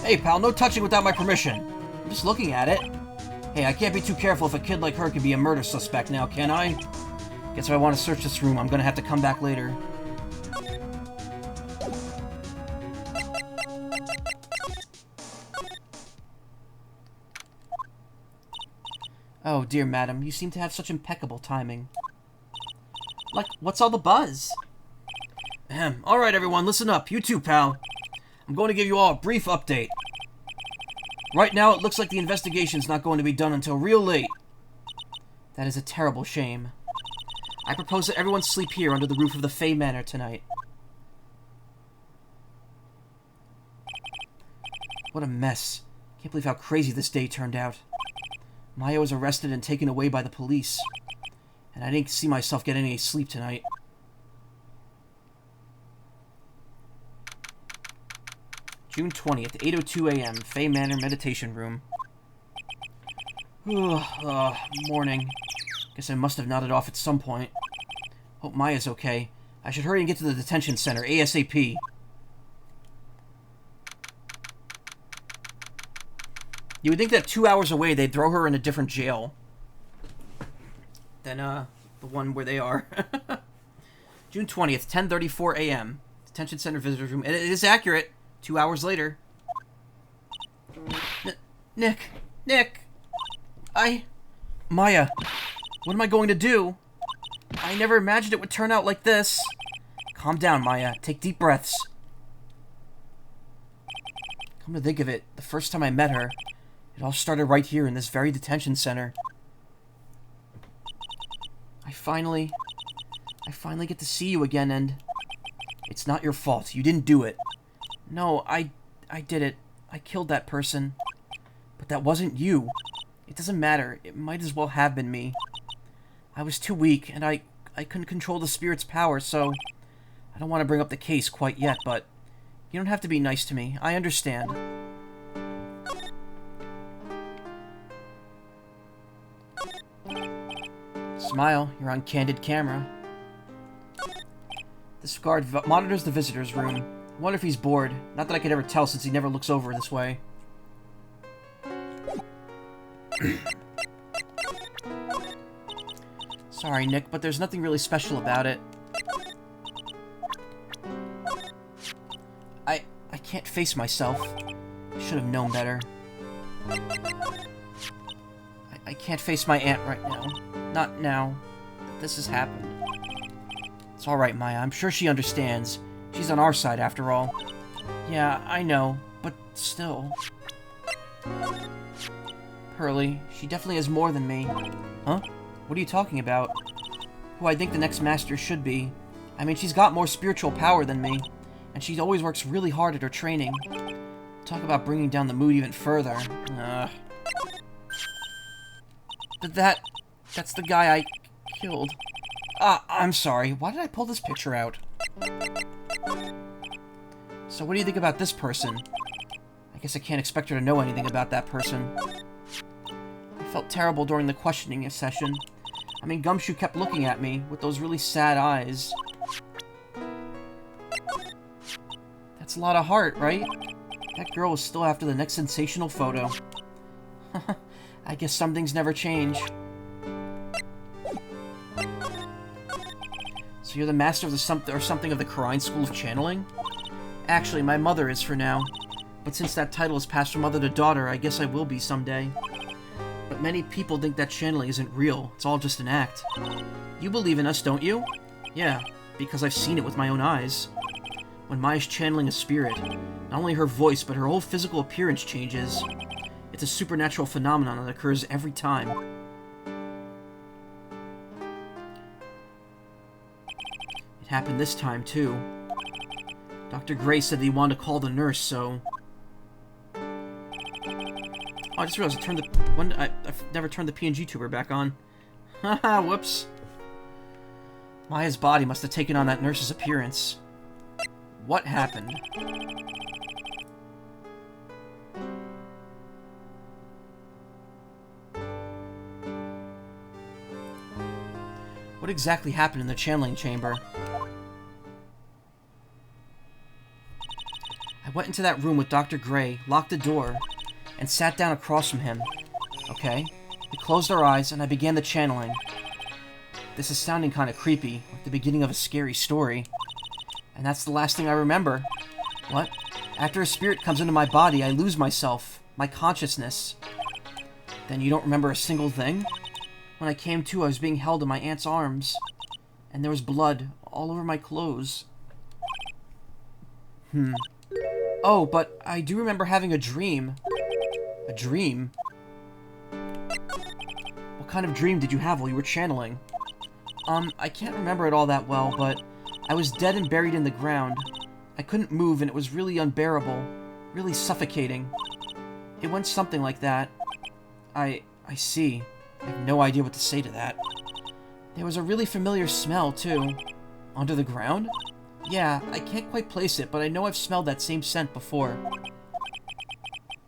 Hey, pal, no touching without my permission. I'm just looking at it. Hey, I can't be too careful if a kid like her could be a murder suspect now, can I? Guess if I want to search this room, I'm gonna have to come back later. Oh, dear madam, you seem to have such impeccable timing. Like, what's all the buzz? Ahem. Alright, everyone, listen up. You too, pal. I'm going to give you all a brief update. Right now, it looks like the investigation's not going to be done until real late. That is a terrible shame. I propose that everyone sleep here under the roof of the Fey Manor tonight. What a mess. Can't believe how crazy this day turned out. Maya was arrested and taken away by the police. And I didn't see myself get any sleep tonight. June 20th, 8:02 a.m., Fey Manor Meditation Room. Morning. Guess I must have nodded off at some point. Hope Maya's okay. I should hurry and get to the detention center, ASAP. You would think that 2 hours away they'd throw her in a different jail than, the one where they are. June 20th, 10:34 a.m., Detention Center Visitors Room. It is accurate. 2 hours later. Nick! Maya, what am I going to do? I never imagined it would turn out like this. Calm down, Maya. Take deep breaths. Come to think of it, the first time I met her, it all started right here in this very detention center. I finally get to see you again, and it's not your fault. You didn't do it. No, I did it. I killed that person. But that wasn't you. It doesn't matter. It might as well have been me. I was too weak, and I couldn't control the spirit's power, so I don't want to bring up the case quite yet, but you don't have to be nice to me. I understand. Smile. You're on candid camera. This guard monitors the visitor's room. I wonder if he's bored. Not that I could ever tell since he never looks over this way. Sorry, Nick, but there's nothing really special about it. I can't face myself. I should have known better. I can't face my aunt right now. Not now. This has happened. It's alright, Maya. I'm sure she understands. She's on our side, after all. Yeah, I know, but still. Pearly, she definitely has more than me. Huh? What are you talking about? Who I think the next master should be. I mean, she's got more spiritual power than me, and she always works really hard at her training. Talk about bringing down the mood even further. But that's the guy I killed. I'm sorry. Why did I pull this picture out? So what do you think about this person? I guess I can't expect her to know anything about that person. I felt terrible during the questioning session. I mean, Gumshoe kept looking at me with those really sad eyes. That's a lot of heart, right? That girl was still after the next sensational photo. I guess some things never change. So you're the master of the something of the Karine School of Channeling? Actually, my mother is for now. But since that title is passed from mother to daughter, I guess I will be someday. But many people think that channeling isn't real. It's all just an act. You believe in us, don't you? Yeah, because I've seen it with my own eyes. When Maya's channeling a spirit, not only her voice, but her whole physical appearance changes. It's a supernatural phenomenon that occurs every time. It happened this time, too. Dr. Gray said that he wanted to call the nurse, so... Oh, I just realized I've never turned the PNG tuber back on. Haha, whoops. Maya's body must have taken on that nurse's appearance. What happened? What exactly happened in the channeling chamber? I went into that room with Dr. Gray, locked the door, and sat down across from him. Okay? We closed our eyes, and I began the channeling. This is sounding kind of creepy, like the beginning of a scary story. And that's the last thing I remember. What? After a spirit comes into my body, I lose myself, my consciousness. Then you don't remember a single thing? When I came to, I was being held in my aunt's arms. And there was blood all over my clothes. Oh, but I do remember having a dream. A dream? What kind of dream did you have while you were channeling? I can't remember it all that well, but I was dead and buried in the ground. I couldn't move, and it was really unbearable. Really suffocating. It went something like that. I see. I have no idea what to say to that. There was a really familiar smell, too. Under the ground? Yeah, I can't quite place it, but I know I've smelled that same scent before.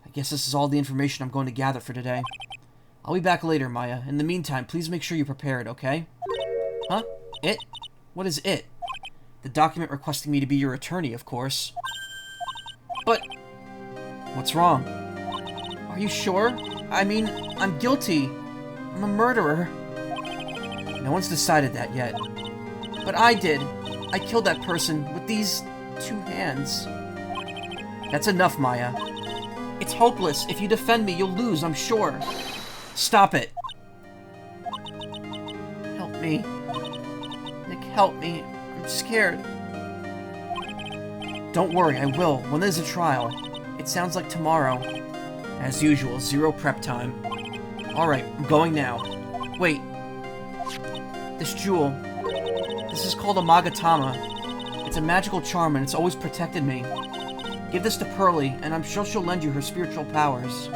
I guess this is all the information I'm going to gather for today. I'll be back later, Maya. In the meantime, please make sure you're prepared, okay? Huh? It? What is it? The document requesting me to be your attorney, of course. But... what's wrong? Are you sure? I mean, I'm guilty. I'm a murderer. No one's decided that yet. But I did. I killed that person with these 2 hands. That's enough, Maya. It's hopeless. If you defend me, you'll lose, I'm sure. Stop it. Help me. Nick, help me. I'm scared. Don't worry, I will. When there's a trial. It sounds like tomorrow. As usual, 0 prep time. Alright, I'm going now. Wait. This jewel. This is called a Magatama. It's a magical charm and it's always protected me. Give this to Pearly, and I'm sure she'll lend you her spiritual powers.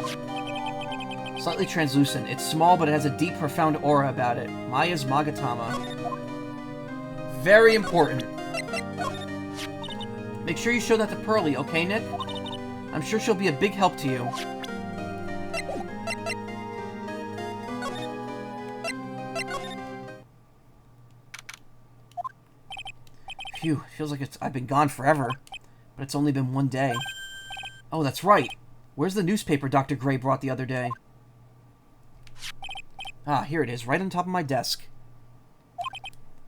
Slightly translucent. It's small, but it has a deep, profound aura about it. Maya's Magatama. Very important. Make sure you show that to Pearly, okay, Nick? I'm sure she'll be a big help to you. Phew, feels like I've been gone forever. But it's only been 1 day. Oh, that's right. Where's the newspaper Dr. Gray brought the other day? Ah, here it is, right on top of my desk.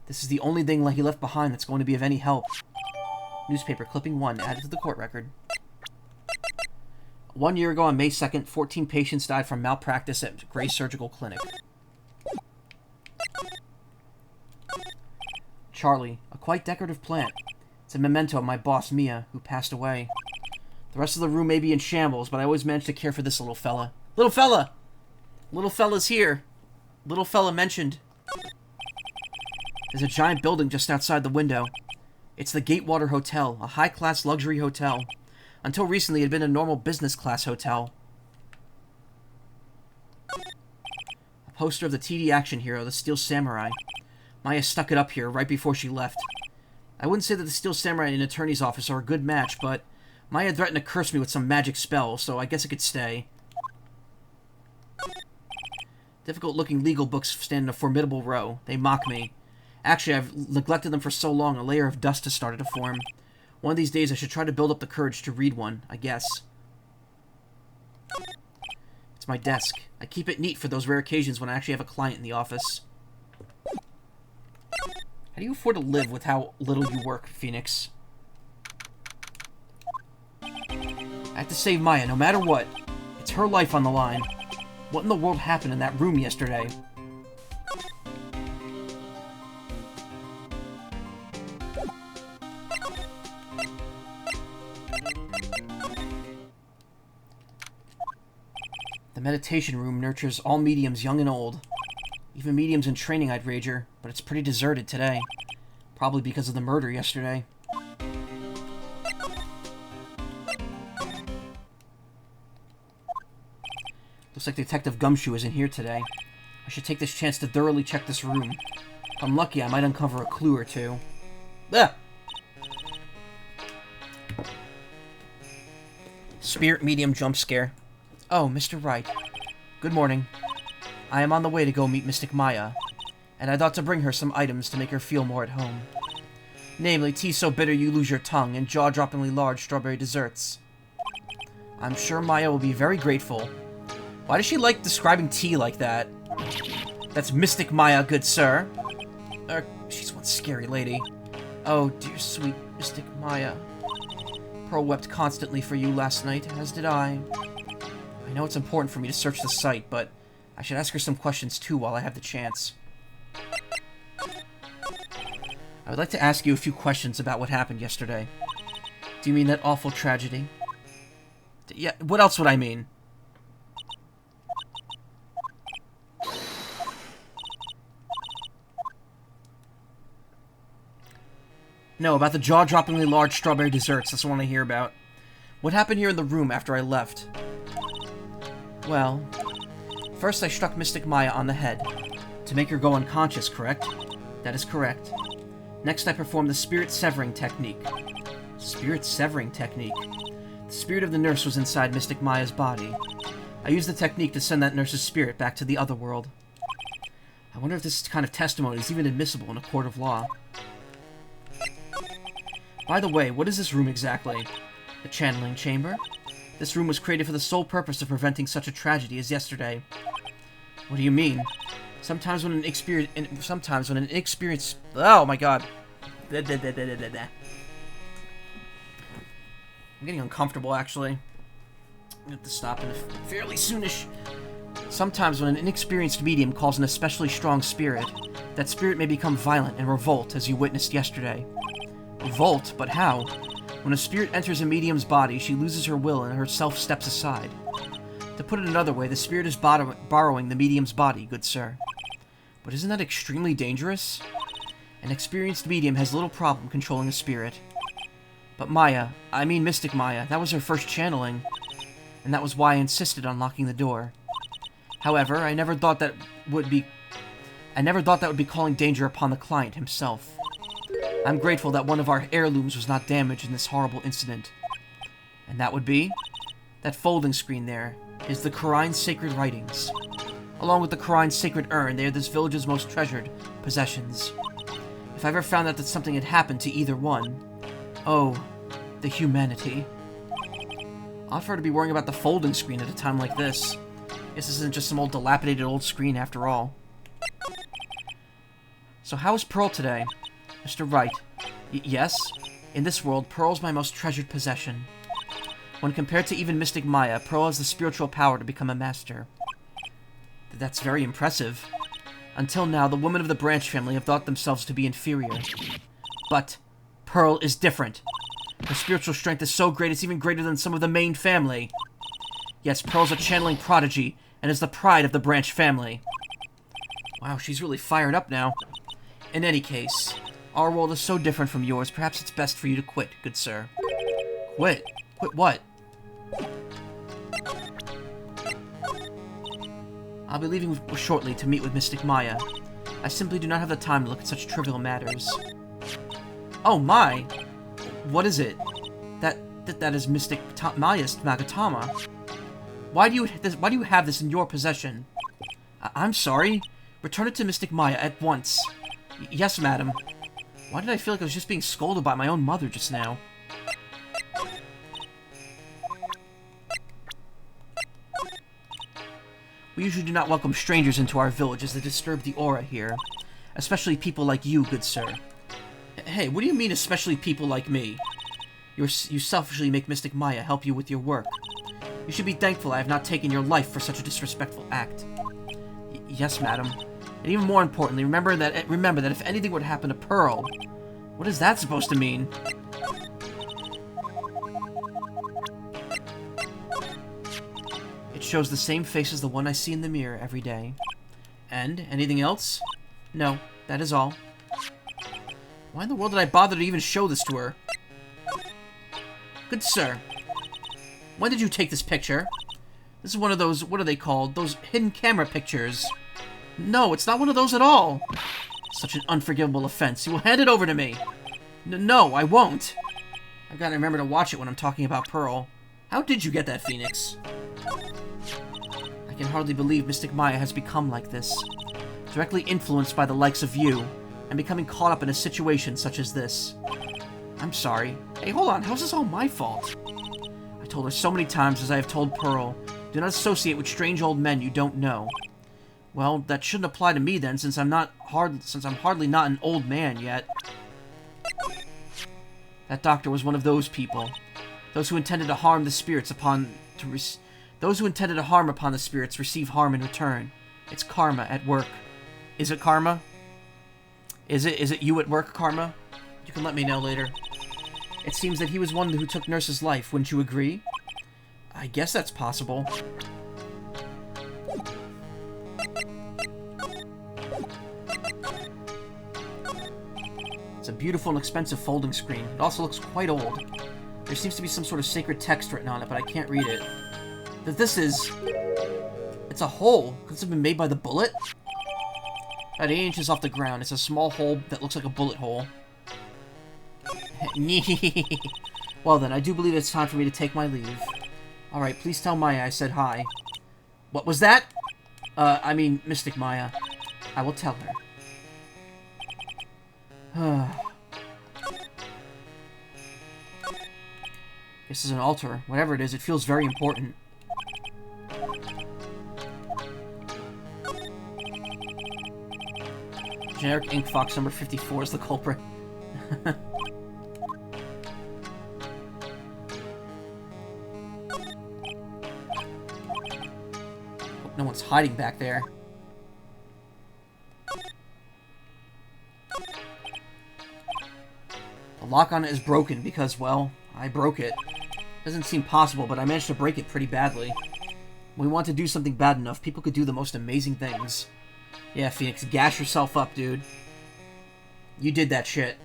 This is the only thing he left behind that's going to be of any help. Newspaper clipping 1, added to the court record. 1 year ago on May 2nd, 14 patients died from malpractice at Gray Surgical Clinic. Charlie, a quite decorative plant. It's a memento of my boss, Mia, who passed away. The rest of the room may be in shambles, but I always managed to care for this little fella. Little fella! Little fella's here. Little fella mentioned. There's a giant building just outside the window. It's the Gatewater Hotel, a high-class luxury hotel. Until recently, it had been a normal business-class hotel. A poster of the TD action hero, the Steel Samurai. Maya stuck it up here right before she left. I wouldn't say that the Steel Samurai and an attorney's office are a good match, but Maya threatened to curse me with some magic spell, so I guess it could stay. Difficult-looking legal books stand in a formidable row. They mock me. Actually, I've neglected them for so long, a layer of dust has started to form. One of these days, I should try to build up the courage to read one, I guess. It's my desk. I keep it neat for those rare occasions when I actually have a client in the office. How do you afford to live with how little you work, Phoenix? I have to save Maya, no matter what. It's her life on the line. What in the world happened in that room yesterday? The meditation room nurtures all mediums young and old. Even mediums in training, I'd wager, but it's pretty deserted today. Probably because of the murder yesterday. Looks like Detective Gumshoe isn't here today. I should take this chance to thoroughly check this room. If I'm lucky, I might uncover a clue or two. Ah! Spirit medium jump scare. Oh, Mr. Wright. Good morning. I am on the way to go meet Mystic Maya, and I thought to bring her some items to make her feel more at home. Namely, tea so bitter you lose your tongue, and jaw-droppingly large strawberry desserts. I'm sure Maya will be very grateful. Why does she like describing tea like that? That's Mystic Maya, good sir. She's one scary lady. Oh, dear sweet Mystic Maya. Pearl wept constantly for you last night, as did I. I know it's important for me to search the site, but I should ask her some questions too while I have the chance. I would like to ask you a few questions about what happened yesterday. Do you mean that awful tragedy? Yeah, what else would I mean? No, about the jaw-droppingly large strawberry desserts. That's the one I hear about. What happened here in the room after I left? Well, first I struck Mystic Maya on the head. To make her go unconscious, correct? That is correct. Next I performed the spirit severing technique. Spirit severing technique? The spirit of the nurse was inside Mystic Maya's body. I used the technique to send that nurse's spirit back to the other world. I wonder if this kind of testimony is even admissible in a court of law. By the way, what is this room exactly? The channeling chamber? This room was created for the sole purpose of preventing such a tragedy as yesterday. What do you mean? Sometimes when an inexperienced... Oh my god. I'm getting uncomfortable, actually. I have to stop in fairly soonish. Sometimes when an inexperienced medium calls an especially strong spirit, that spirit may become violent and revolt, as you witnessed yesterday. Revolt? But how? When a spirit enters a medium's body, she loses her will and herself steps aside. To put it another way, the spirit is borrowing the medium's body, good sir. But isn't that extremely dangerous? An experienced medium has little problem controlling a spirit. But Mystic Maya, that was her first channeling, and that was why I insisted on locking the door. However, I never thought that would be calling danger upon the client himself. I'm grateful that one of our heirlooms was not damaged in this horrible incident. And that would be? That folding screen there is the Qur'an's sacred writings. Along with the Qur'an's sacred urn, they are this village's most treasured possessions. If I ever found out that something had happened to either one... Oh, the humanity. I'll prefer to be worrying about the folding screen at a time like this. Guess this isn't just some old dilapidated old screen after all. So how is Pearl today? Mr. Wright. Yes? In this world, Pearl's my most treasured possession. When compared to even Mystic Maya, Pearl has the spiritual power to become a master. That's very impressive. Until now, the women of the Branch family have thought themselves to be inferior. But Pearl is different. Her spiritual strength is so great it's even greater than some of the main family. Yes, Pearl's a channeling prodigy, and is the pride of the Branch family. Wow, she's really fired up now. In any case, our world is so different from yours, perhaps it's best for you to quit, good sir. Quit? Quit what? I'll be leaving shortly to meet with Mystic Maya. I simply do not have the time to look at such trivial matters. Oh my! What is it? That is Mystic Maya's Magatama. Why do you have this in your possession? I'm sorry. Return it to Mystic Maya at once. Yes, madam. Why did I feel like I was just being scolded by my own mother just now? We usually do not welcome strangers into our village as they disturb the aura here. Especially people like you, good sir. Hey, what do you mean, especially people like me? You selfishly make Mystic Maya help you with your work. You should be thankful I have not taken your life for such a disrespectful act. Yes, madam. And even more importantly, remember that if anything would happen to Pearl, what is that supposed to mean? It's shows the same face as the one I see in the mirror every day. And, anything else? No, that is all. Why in the world did I bother to even show this to her? Good sir, when did you take this picture? This is one of those, what are they called? Those hidden camera pictures. No, it's not one of those at all. Such an unforgivable offense. You will hand it over to me. No, I won't. I've got to remember to watch it when I'm talking about Pearl. How did you get that, Phoenix? I can hardly believe Mystic Maya has become like this. Directly influenced by the likes of you, and becoming caught up in a situation such as this. I'm sorry. Hey, hold on. How's this all my fault? I told her so many times, as I have told Pearl, do not associate with strange old men you don't know. Well, that shouldn't apply to me then, since I'm hardly not an old man yet. That doctor was one of those people. Those who intended to harm the spirits upon the spirits receive harm in return. It's karma at work. Is it karma? Is it you at work, karma? You can let me know later. It seems that he was one who took Nurse's life, wouldn't you agree? I guess that's possible. It's a beautiful and expensive folding screen. It also looks quite old. There seems to be some sort of sacred text written on it, but I can't read it. That this is... It's a hole. Could this have been made by the bullet? About 8 inches off the ground. It's a small hole that looks like a bullet hole. Well then, I do believe it's time for me to take my leave. Alright, please tell Maya I said hi. What was that? I mean, Mystic Maya. I will tell her. This is an altar. Whatever it is, it feels very important. Generic Ink Fox number 54 is the culprit. Hope no one's hiding back there. The lock on it is broken because, well, I broke it. Doesn't seem possible, but I managed to break it pretty badly. When we want to do something bad enough, people could do the most amazing things. Yeah, Phoenix, gash yourself up, dude. You did that shit.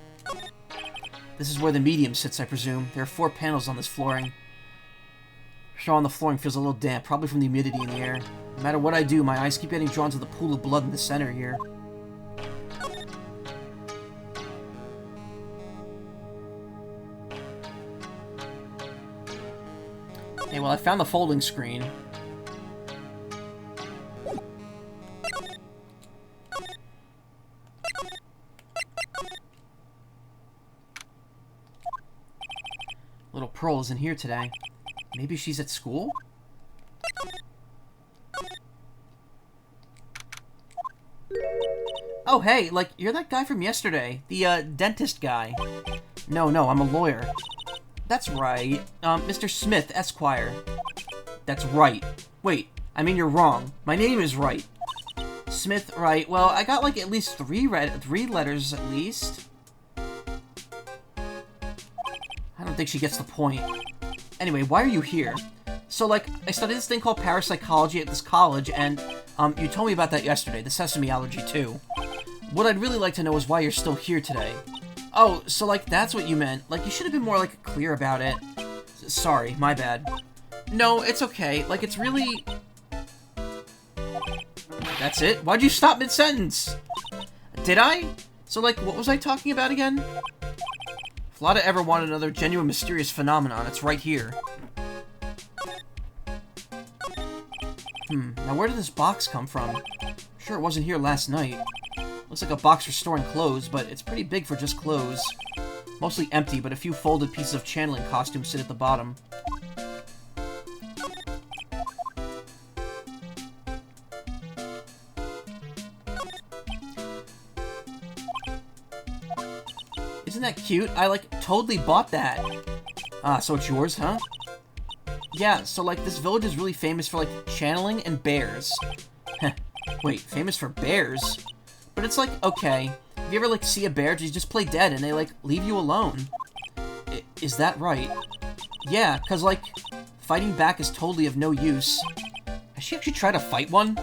This is where the medium sits, I presume. There are 4 panels on this flooring. Straw on the flooring feels a little damp, probably from the humidity in the air. No matter what I do, my eyes keep getting drawn to the pool of blood in the center here. Okay, well, I found the folding screen. Little Pearl isn't here today. Maybe she's at school? Oh, hey, like, you're that guy from yesterday. The, dentist guy. No, I'm a lawyer. That's right. Mr. Smith, Esquire. That's right. Wait, I mean you're wrong. My name is Wright. Smith, Wright. Well, I got, like, at least three letters, at least. I don't think she gets the point. Anyway, why are you here? So, like, I studied this thing called parapsychology at this college, and, you told me about that yesterday, the sesame allergy, too. What I'd really like to know is why you're still here today. Oh, so, like, that's what you meant. Like, you should have been more, like, clear about it. Sorry, my bad. No, it's okay. Like, it's really... That's it? Why'd you stop mid-sentence? Did I? So, like, what was I talking about again? If Lotta ever wanted another genuine mysterious phenomenon, it's right here. Now where did this box come from? Sure, it wasn't here last night. Looks like a box for storing clothes, but it's pretty big for just clothes. Mostly empty, but a few folded pieces of channeling costumes sit at the bottom. Isn't that cute? I, like, totally bought that. Ah, so it's yours, huh? Yeah, so, like, this village is really famous for, like, channeling and bears. Wait, famous for bears? But it's like, okay, if you ever, like, see a bear, you just play dead and they, like, leave you alone. Is that right? Yeah, because, like, fighting back is totally of no use. Has she actually tried to fight one?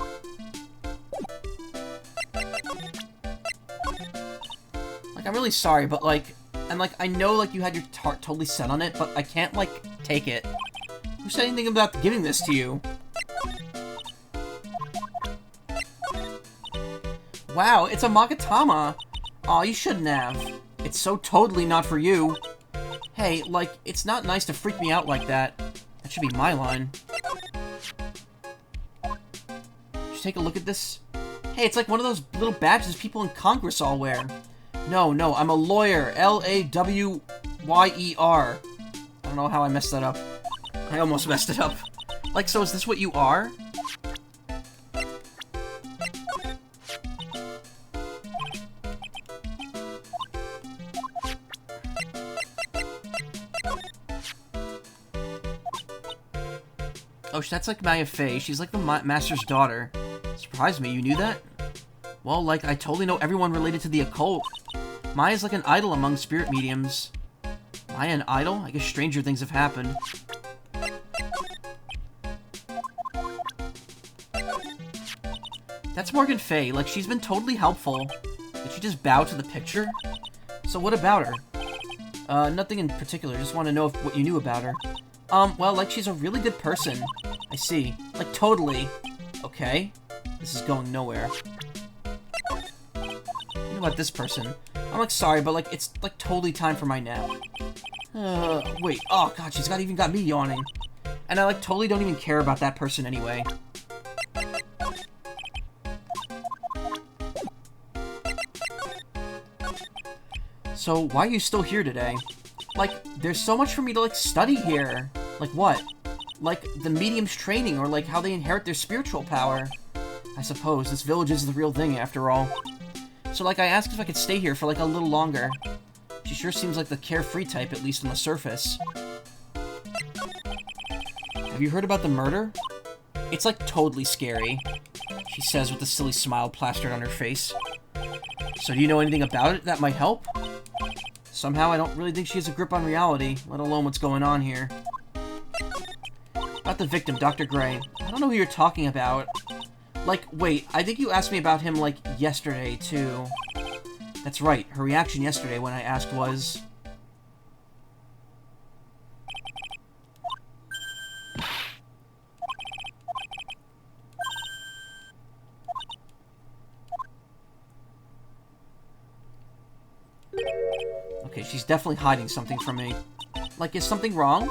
Like, I'm really sorry, but like... And like, I know like you had your heart totally set on it, but I can't like take it. Who said anything about giving this to you? Wow, it's a Magatama! Aw, you shouldn't have. It's so totally not for you. Hey, like, it's not nice to freak me out like that. That should be my line. Just take a look at this. Hey, it's like one of those little badges people in Congress all wear. No, I'm a lawyer. L-A-W-Y-E-R. I don't know how I messed that up. I almost messed it up. Like, so is this what you are? Oh, that's like Maya Fey. She's like the master's daughter. Surprised me, you knew that? Well, like, I totally know everyone related to the occult. Maya's like an idol among spirit mediums. Maya an idol? I guess stranger things have happened. That's Morgan Fey. Like, she's been totally helpful. Did she just bow to the picture? So what about her? Nothing in particular. Just want to know what you knew about her. Well, like, she's a really good person. I see. Like, totally. Okay. This is going nowhere. You know about this person? I'm, like, sorry, but, like, it's, like, totally time for my nap. Wait. Oh, God, she's even got me yawning. And I, like, totally don't even care about that person anyway. So, why are you still here today? Like, there's so much for me to, like, study here. Like, what? Like, the medium's training, or, like, how they inherit their spiritual power. I suppose. This village is the real thing, after all. So, like, I asked if I could stay here for, like, a little longer. She sure seems like the carefree type, at least on the surface. Have you heard about the murder? It's, like, totally scary, she says with a silly smile plastered on her face. So do you know anything about it that might help? Somehow I don't really think she has a grip on reality, let alone what's going on here. About the victim, Dr. Gray. I don't know who you're talking about. Like, wait, I think you asked me about him, like, yesterday, too. That's right, her reaction yesterday when I asked was... Okay, she's definitely hiding something from me. Like, is something wrong?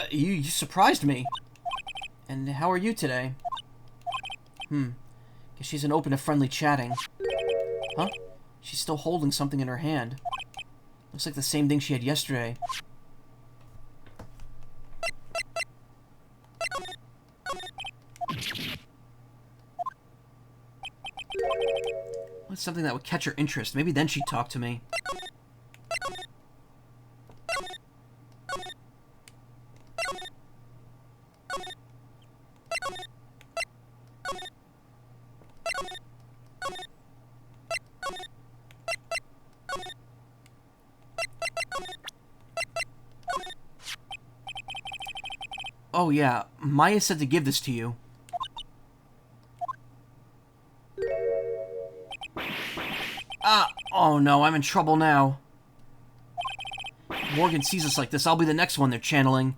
You surprised me. And how are you today? Guess she's an open to friendly chatting. Huh? She's still holding something in her hand. Looks like the same thing she had yesterday. What's something that would catch her interest? Maybe then she'd talk to me. Oh yeah, Maya said to give this to you. Oh no, I'm in trouble now. If Morgan sees us like this, I'll be the next one they're channeling.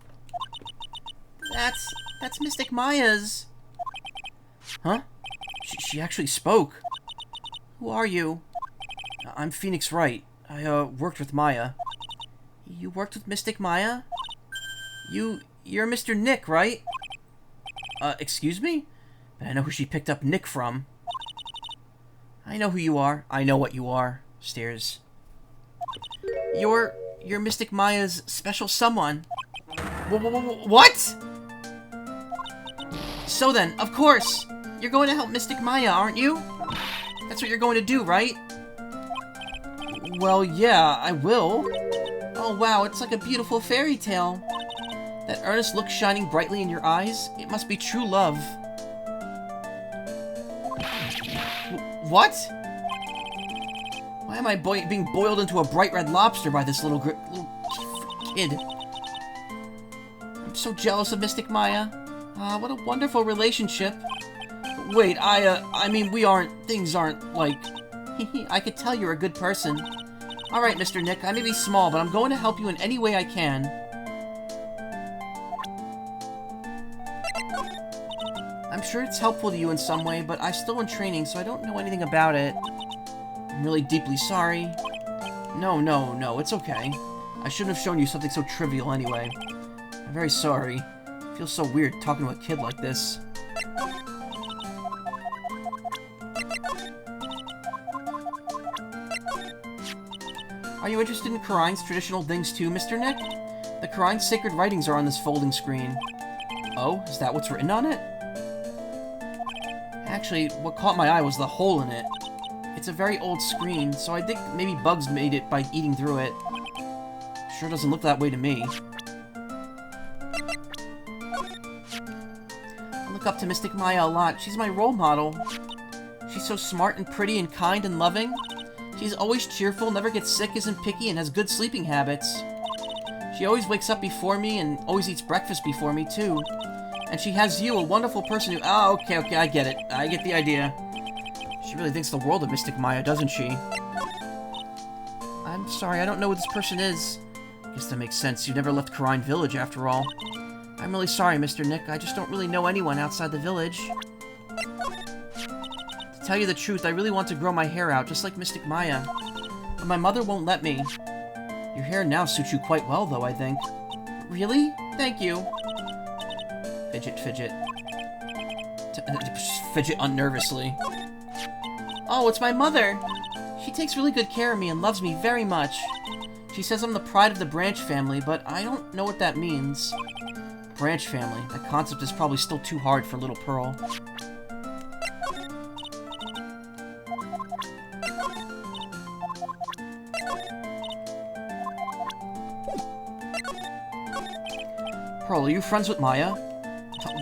That's Mystic Maya's. Huh? She actually spoke. Who are you? I'm Phoenix Wright. I, worked with Maya. You worked with Mystic Maya? You're Mr. Nick, right? Excuse me? But I know who she picked up Nick from. I know who you are. I know what you are. Stares. You're Mystic Maya's special someone. What? So then, of course, you're going to help Mystic Maya, aren't you? That's what you're going to do, right? Well, yeah, I will. Oh wow, it's like a beautiful fairy tale. That earnest look shining brightly in your eyes, it must be true love. What? Why am I being boiled into a bright red lobster by this little kid? I'm so jealous of Mystic Maya. What a wonderful relationship. Wait, I mean, things aren't, like... I could tell you're a good person. Alright, Mr. Nick, I may be small, but I'm going to help you in any way I can. I'm sure it's helpful to you in some way, but I'm still in training, so I don't know anything about it. I'm really deeply sorry. No, it's okay. I shouldn't have shown you something so trivial anyway. I'm very sorry. It feels so weird talking to a kid like this. Are you interested in Karine's traditional things too, Mr. Nick? The Karine's sacred writings are on this folding screen. Oh, is that what's written on it? Actually, what caught my eye was the hole in it. It's a very old screen, so I think maybe bugs made it by eating through it. Sure doesn't look that way to me. I look up to Mystic Maya a lot. She's my role model. She's so smart and pretty and kind and loving. She's always cheerful, never gets sick, isn't picky, and has good sleeping habits. She always wakes up before me and always eats breakfast before me, too. And she has you, a wonderful person who... Oh, okay, I get it. I get the idea. She really thinks the world of Mystic Maya, doesn't she? I'm sorry, I don't know who this person is. Guess that makes sense. You never left Karine Village, after all. I'm really sorry, Mr. Nick. I just don't really know anyone outside the village. To tell you the truth, I really want to grow my hair out, just like Mystic Maya. But my mother won't let me. Your hair now suits you quite well, though, I think. Really? Thank you. Fidget. Fidget unnervously. Oh, it's my mother! She takes really good care of me and loves me very much. She says I'm the pride of the Branch family, but I don't know what that means. Branch family. That concept is probably still too hard for little Pearl. Pearl, are you friends with Maya?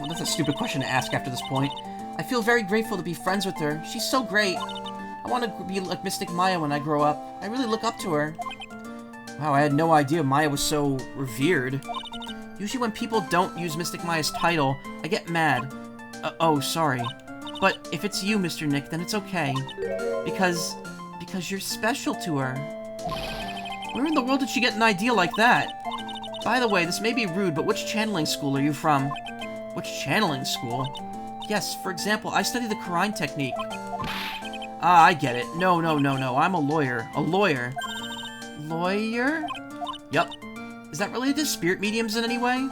That's a stupid question to ask after this point. I feel very grateful to be friends with her. She's so great. I want to be like Mystic Maya when I grow up. I really look up to her. Wow, I had no idea Maya was so revered. Usually when people don't use Mystic Maya's title, I get mad. Oh, sorry. But if it's you, Mr. Nick, then it's okay. Because you're special to her. Where in the world did she get an idea like that? By the way, this may be rude, but which channeling school are you from? Which channeling school? Yes, for example, I study the Karine technique. Ah, I get it. No, I'm a lawyer. A lawyer. Lawyer? Yup. Is that related to spirit mediums in any way?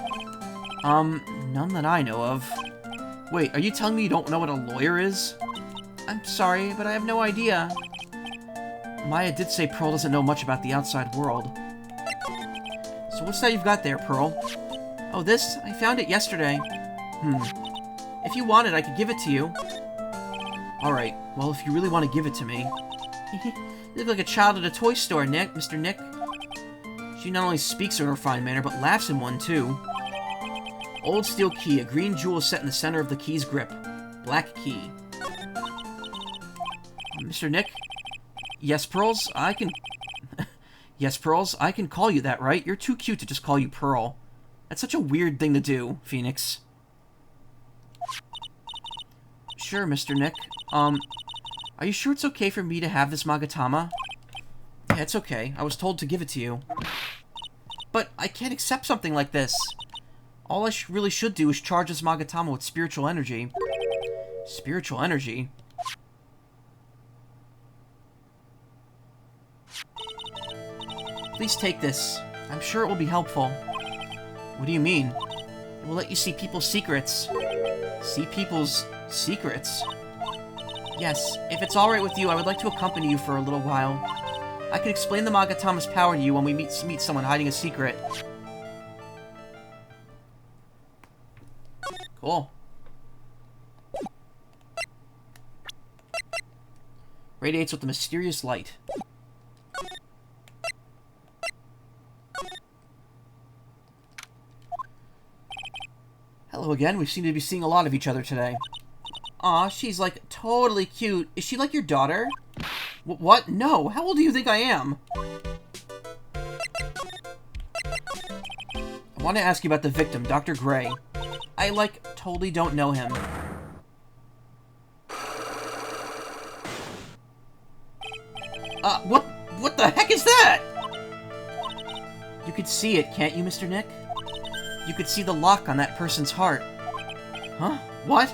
None that I know of. Wait, are you telling me you don't know what a lawyer is? I'm sorry, but I have no idea. Maya did say Pearl doesn't know much about the outside world. So what's that you've got there, Pearl? Oh, this? I found it yesterday. If you want it, I could give it to you. Alright, well, if you really want to give it to me. You look like a child at a toy store, Mr. Nick. She not only speaks in a refined manner, but laughs in one, too. Old steel key, a green jewel set in the center of the key's grip. Black key. Mr. Nick? Yes, Pearls, I can... Yes, Pearls, I can call you that, right? You're too cute to just call you Pearl. That's such a weird thing to do, Phoenix. Sure, Mr. Nick. Are you sure it's okay for me to have this Magatama? Yeah, it's okay. I was told to give it to you. But I can't accept something like this. All I really should do is charge this Magatama with spiritual energy. Spiritual energy? Please take this. I'm sure it will be helpful. What do you mean? It will let you see people's secrets. See people's secrets? Yes, if it's alright with you, I would like to accompany you for a little while. I can explain the Magatama's power to you when we meet someone hiding a secret. Cool. Radiates with a mysterious light. Hello again, we seem to be seeing a lot of each other today. Aw, she's like totally cute. Is she like your daughter? What? No. How old do you think I am? I want to ask you about the victim, Dr. Gray. I, like, totally don't know him. What the heck is that? You could see it, can't you, Mr. Nick? You could see the lock on that person's heart. Huh? What?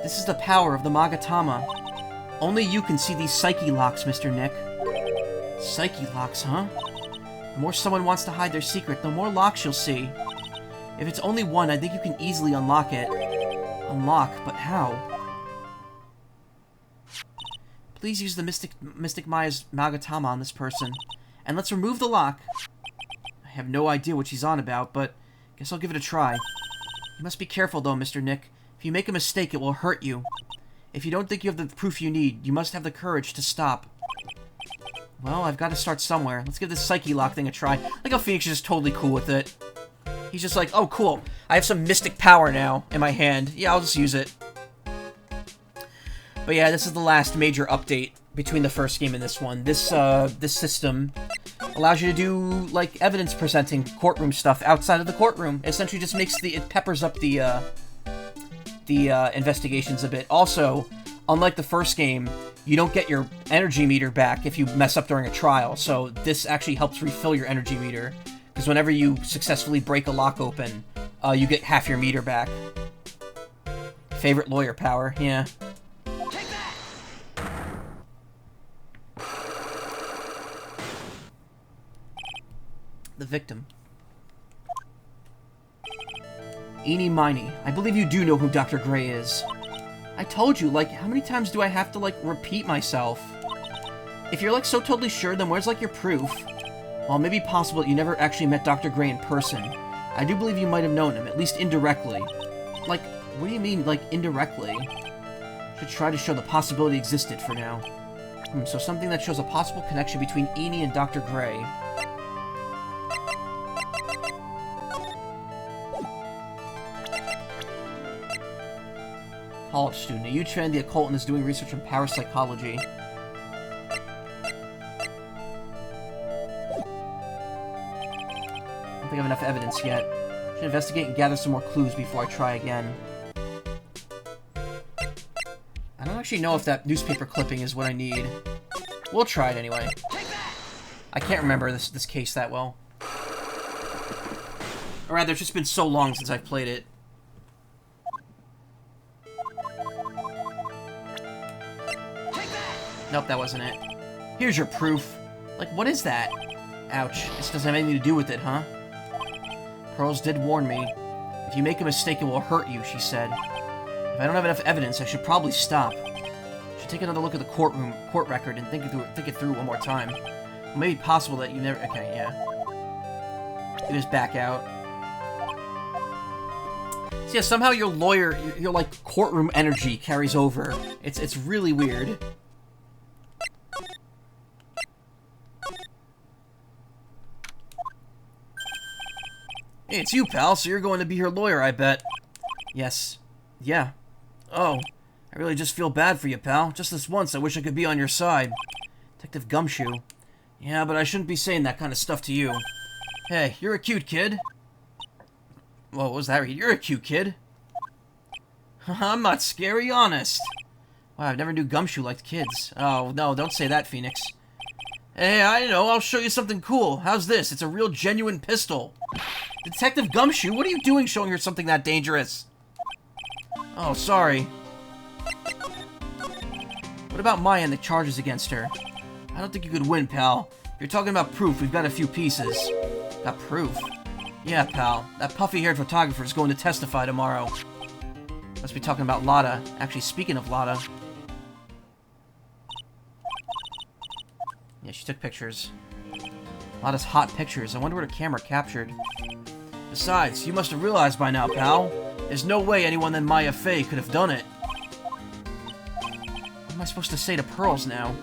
This is the power of the Magatama. Only you can see these psyche locks, Mr. Nick. Psyche locks, huh? The more someone wants to hide their secret, the more locks you'll see. If it's only one, I think you can easily unlock it. Unlock? But how? Please use the Mystic Maya's Magatama on this person. And let's remove the lock. I have no idea what she's on about, but guess I'll give it a try. You must be careful, though, Mr. Nick. If you make a mistake, it will hurt you. If you don't think you have the proof you need, you must have the courage to stop. Well, I've got to start somewhere. Let's give this Psyche Lock thing a try. Like how Phoenix is just totally cool with it. He's just like, oh, cool. I have some mystic power now in my hand. Yeah, I'll just use it. But yeah, this is the last major update between the first game and this one. This system allows you to do, like, evidence presenting courtroom stuff outside of the courtroom. It essentially just makes it peppers up the investigations a bit. Also, unlike the first game, you don't get your energy meter back if you mess up during a trial, so this actually helps refill your energy meter, because whenever you successfully break a lock open, you get half your meter back. Favorite lawyer power, yeah. The victim. Eenie Miney, I believe you do know who Dr. Gray is. I told you, like, how many times do I have to, like, repeat myself? If you're, like, so totally sure, then where's, like, your proof? Well, it may be possible that you never actually met Dr. Gray in person. I do believe you might have known him, at least indirectly. Like, what do you mean, like, indirectly? Should try to show the possibility existed for now. So something that shows a possible connection between Eenie and Dr. Gray. College student. A huge fan of the occult and is doing research on parapsychology. I don't think I have enough evidence yet. Should investigate and gather some more clues before I try again. I don't actually know if that newspaper clipping is what I need. We'll try it anyway. I can't remember this case that well. Or rather, it's just been so long since I've played it. Nope, that wasn't it. Here's your proof. Like, what is that? Ouch. This doesn't have anything to do with it, huh? Pearls did warn me. If you make a mistake, it will hurt you, she said. If I don't have enough evidence, I should probably stop. I should take another look at the court record and think it through one more time. It may be possible that you never... Okay, yeah. You just back out. So yeah, somehow your lawyer, your like, courtroom energy carries over. It's really weird. Hey, it's you, pal, so you're going to be her lawyer, I bet. Yes. Yeah. Oh. I really just feel bad for you, pal. Just this once, I wish I could be on your side. Detective Gumshoe. Yeah, but I shouldn't be saying that kind of stuff to you. Hey, you're a cute kid. Whoa, what was that? You're a cute kid. I'm not scary, honest. Wow, I never knew Gumshoe liked kids. Oh, no, don't say that, Phoenix. Hey, I know, I'll show you something cool. How's this? It's a real genuine pistol. Detective Gumshoe, what are you doing showing her something that dangerous? Oh, sorry. What about Maya and the charges against her? I don't think you could win, pal. If you're talking about proof, we've got a few pieces. Got proof? Yeah, pal. That puffy-haired photographer is going to testify tomorrow. Must be talking about Lotta. Actually, speaking of Lotta... Yeah, she took pictures. Lotta's hot pictures. I wonder what her camera captured. Besides, you must have realized by now, pal. There's no way anyone than Maya Fey could have done it. What am I supposed to say to Pearls now?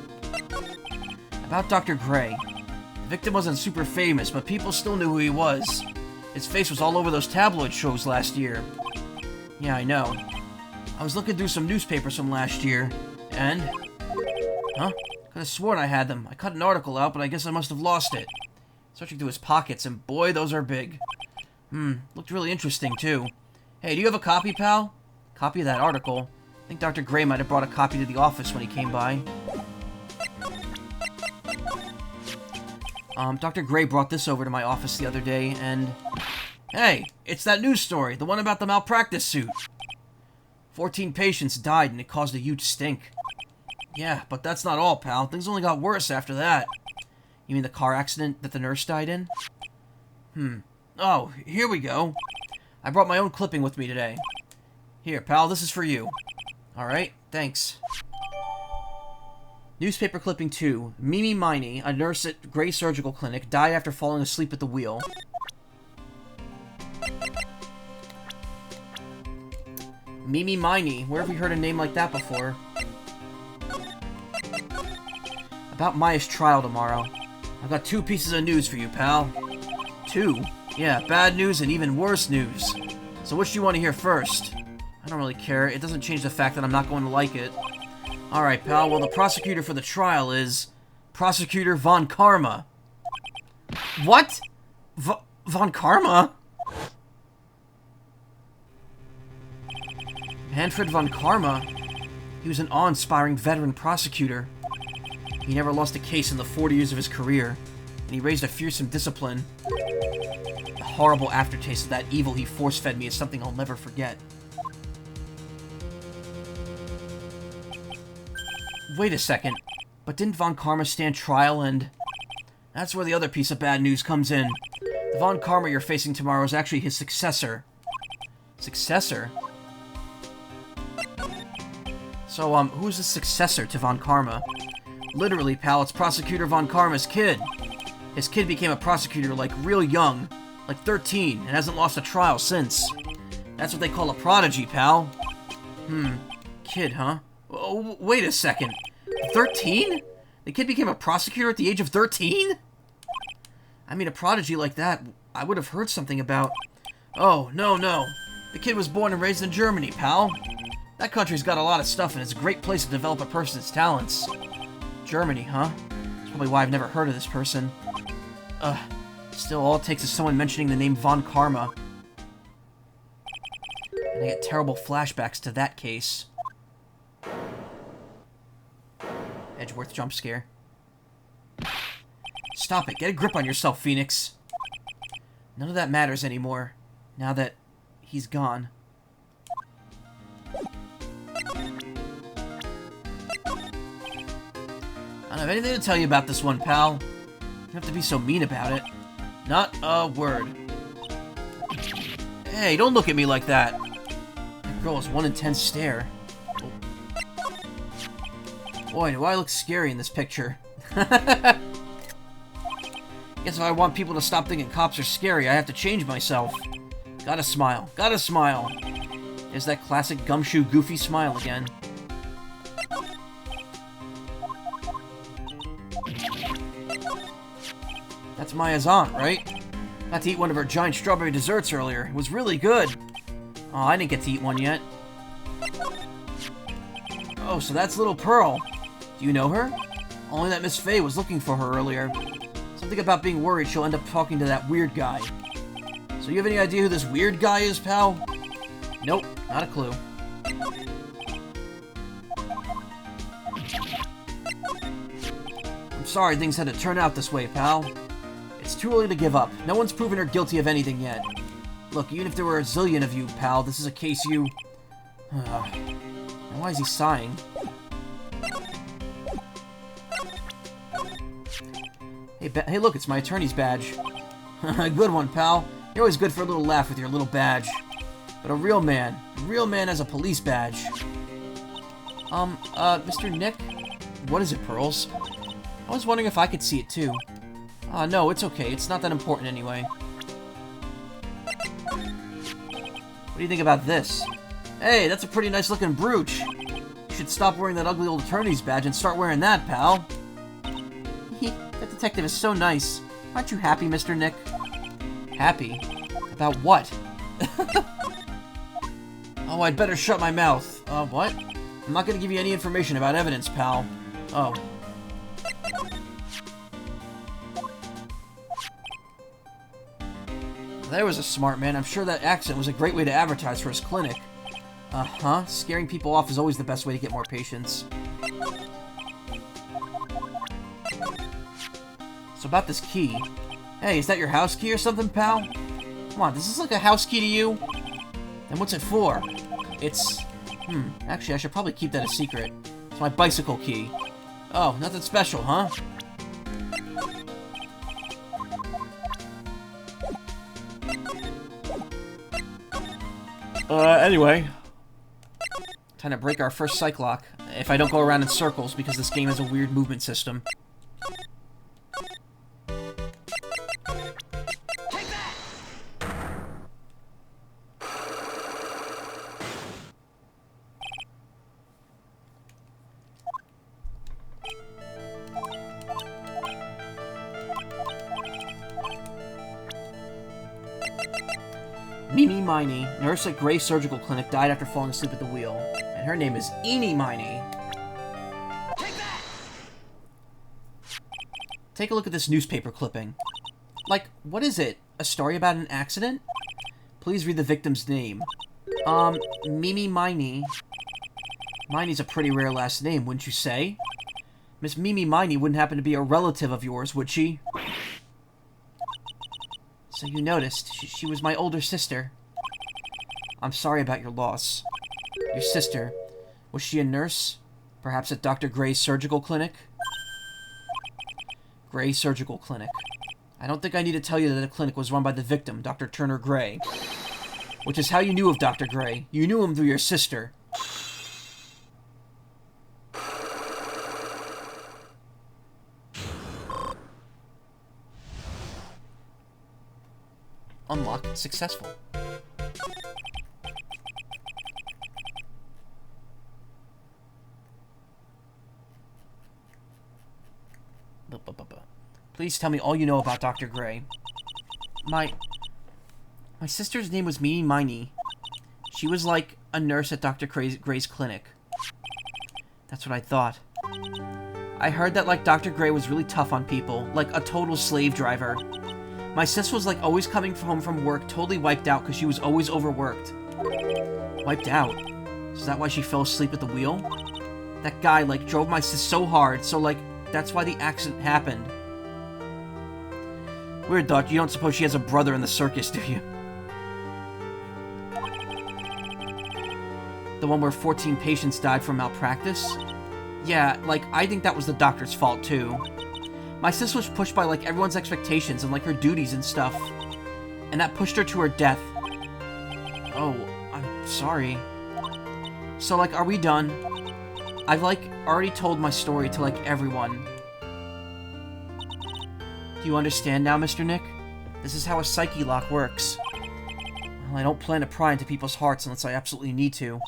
About Dr. Gray. The victim wasn't super famous, but people still knew who he was. His face was all over those tabloid shows last year. Yeah, I know. I was looking through some newspapers from last year, and... Huh? Could have sworn I had them. I cut an article out, but I guess I must have lost it. Searching through his pockets, and boy, those are big. Looked really interesting, too. Hey, do you have a copy, pal? Copy of that article? I think Dr. Gray might have brought a copy to the office when he came by. Dr. Gray brought this over to my office the other day, and... Hey, it's that news story, the one about the malpractice suit. 14 patients died, and it caused a huge stink. Yeah, but that's not all, pal. Things only got worse after that. You mean the car accident that the nurse died in? Oh, here we go. I brought my own clipping with me today. Here, pal, this is for you. Alright, thanks. Newspaper clipping 2. Mimi Miney, a nurse at Gray Surgical Clinic, died after falling asleep at the wheel. Mimi Miney. Where have we heard a name like that before? About Maya's trial tomorrow. I've got 2 pieces of news for you, pal. 2? Yeah, bad news and even worse news. So which do you want to hear first? I don't really care. It doesn't change the fact that I'm not going to like it. Alright, pal. Well, the prosecutor for the trial is... Prosecutor Von Karma. What? Von Karma? Manfred Von Karma? He was an awe-inspiring veteran prosecutor. He never lost a case in the 40 years of his career, and he raised a fearsome discipline. The horrible aftertaste of that evil he force-fed me is something I'll never forget. Wait a second, but didn't Von Karma stand trial and... That's where the other piece of bad news comes in. The Von Karma you're facing tomorrow is actually his successor. Successor? So, who's the successor to Von Karma? Literally, pal, it's Prosecutor Von Karma's kid. His kid became a prosecutor, like, real young. Like 13, and hasn't lost a trial since. That's what they call a prodigy, pal. Kid, huh? Oh, wait a second. 13? The kid became a prosecutor at the age of 13? I mean, a prodigy like that, I would have heard something about... Oh, no. The kid was born and raised in Germany, pal. That country's got a lot of stuff, and it's a great place to develop a person's talents. Germany, huh? That's probably why I've never heard of this person. Still, all it takes is someone mentioning the name Von Karma. And I get terrible flashbacks to that case. Edgeworth jump scare. Stop it. Get a grip on yourself, Phoenix. None of that matters anymore, now that he's gone. I don't have anything to tell you about this one, pal. You don't have to be so mean about it. Not a word. Hey, don't look at me like that. That girl has one intense stare. Boy, do I look scary in this picture. Guess if I want people to stop thinking cops are scary, I have to change myself. Gotta smile. Gotta smile. There's that classic gumshoe goofy smile again. That's Maya's aunt, right? Got to eat one of her giant strawberry desserts earlier. It was really good. Oh, I didn't get to eat one yet. Oh, so that's Little Pearl. Do you know her? Only that Miss Faye was looking for her earlier. Something about being worried she'll end up talking to that weird guy. So you have any idea who this weird guy is, pal? Nope, not a clue. I'm sorry things had to turn out this way, pal. It's too early to give up. No one's proven her guilty of anything yet. Look, even if there were a zillion of you, pal, this is a case you... Now why is he sighing? Hey, look, it's my attorney's badge. Good one, pal. You're always good for a little laugh with your little badge. But a real man has a police badge. Mr. Nick? What is it, Pearls? I was wondering if I could see it, too. No, it's okay. It's not that important anyway. What do you think about this? Hey, that's a pretty nice looking brooch. You should stop wearing that ugly old attorney's badge and start wearing that, pal. That detective is so nice. Aren't you happy, Mr. Nick? Happy? About what? Oh, I'd better shut my mouth. What? I'm not gonna give you any information about evidence, pal. Oh. There was a smart man. I'm sure that accident was a great way to advertise for his clinic. Uh-huh. Scaring people off is always the best way to get more patients. So about this key. Hey, is that your house key or something, pal? Come on, does this look like a house key to you? Then what's it for? It's... actually, I should probably keep that a secret. It's my bicycle key. Oh, nothing special, huh? Anyway. Time to break our first psych lock. If I don't go around in circles, because this game has a weird movement system. Mimi Miney, nurse at Gray Surgical Clinic, died after falling asleep at the wheel. And her name is Eenie Miney. Take a look at this newspaper clipping. Like, what is it? A story about an accident? Please read the victim's name. Mimi Miney. Miney's a pretty rare last name, wouldn't you say? Miss Mimi Miney wouldn't happen to be a relative of yours, would she? So you noticed. She was my older sister. I'm sorry about your loss. Your sister. Was she a nurse? Perhaps at Dr. Gray's surgical clinic? Gray Surgical Clinic. I don't think I need to tell you that the clinic was run by the victim, Dr. Turner Gray. Which is how you knew of Dr. Gray. You knew him through your sister. Unlock successful. Please tell me all you know about Dr. Gray. My sister's name was Mimi Miney. She was like a nurse at Dr. Gray's clinic. That's what I thought. I heard that like Dr. Gray was really tough on people, like a total slave driver. My sis was like always coming home from work totally wiped out because she was always overworked. Wiped out? Is that why she fell asleep at the wheel? That guy like drove my sis so hard, so like that's why the accident happened. Weird thought, you don't suppose she has a brother in the circus, do you? The one where 14 patients died from malpractice? Yeah, like, I think that was the doctor's fault, too. My sis was pushed by, like, everyone's expectations and, like, her duties and stuff. And that pushed her to her death. Oh, I'm sorry. So, like, are we done? I've, like, already told my story to, like, everyone. Do you understand now, Mr. Nick? This is how a psyche lock works. Well, I don't plan to pry into people's hearts unless I absolutely need to.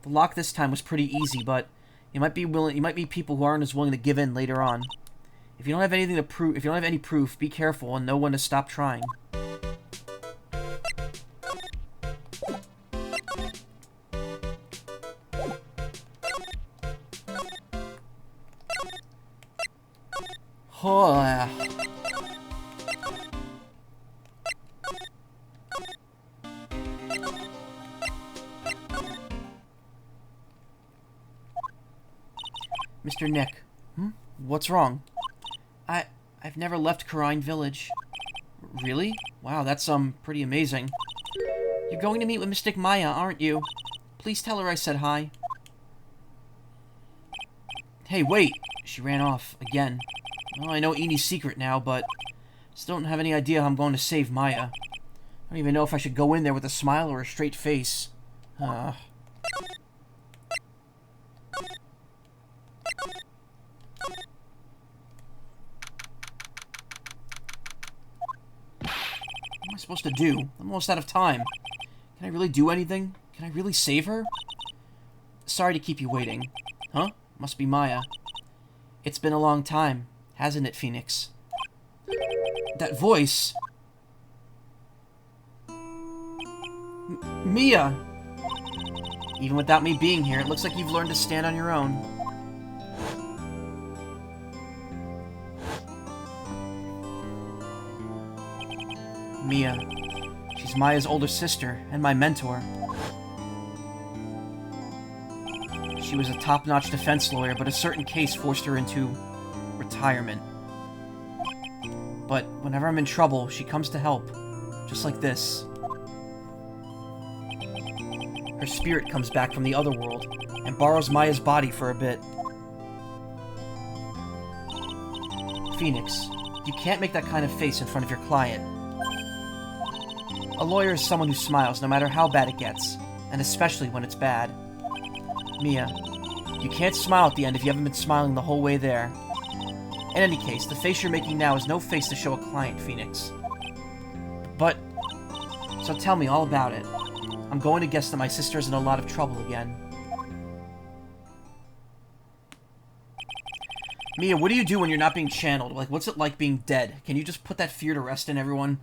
The lock this time was pretty easy, but you might be people who aren't as willing to give in later on. If you don't have anything to prove, if you don't have any proof, be careful and know when to stop trying. Oh. Mr. Nick. What's wrong? I've never left Karine Village. Really? Wow, that's, pretty amazing. You're going to meet with Mystic Maya, aren't you? Please tell her I said hi. Hey, wait! She ran off, again. Well, I know Enie's secret now, but still don't have any idea how I'm going to save Maya. I don't even know if I should go in there with a smile or a straight face. What am I supposed to do? I'm almost out of time. Can I really do anything? Can I really save her? Sorry to keep you waiting. Huh? Must be Maya. It's been a long time, hasn't it, Phoenix? That voice! Mia! Even without me being here, it looks like you've learned to stand on your own. Mia. was Maya's older sister and my mentor. She was a top-notch defense lawyer, but a certain case forced her into retirement. But whenever I'm in trouble, she comes to help. Just like this. Her spirit comes back from the other world and borrows Maya's body for a bit. Phoenix, you can't make that kind of face in front of your client. A lawyer is someone who smiles no matter how bad it gets, and especially when it's bad. Mia, you can't smile at the end if you haven't been smiling the whole way there. In any case, the face you're making now is no face to show a client, Phoenix. But, so tell me all about it. I'm going to guess that my sister's in a lot of trouble again. Mia, what do you do when you're not being channeled? Like, what's it like being dead? Can you just put that fear to rest in everyone?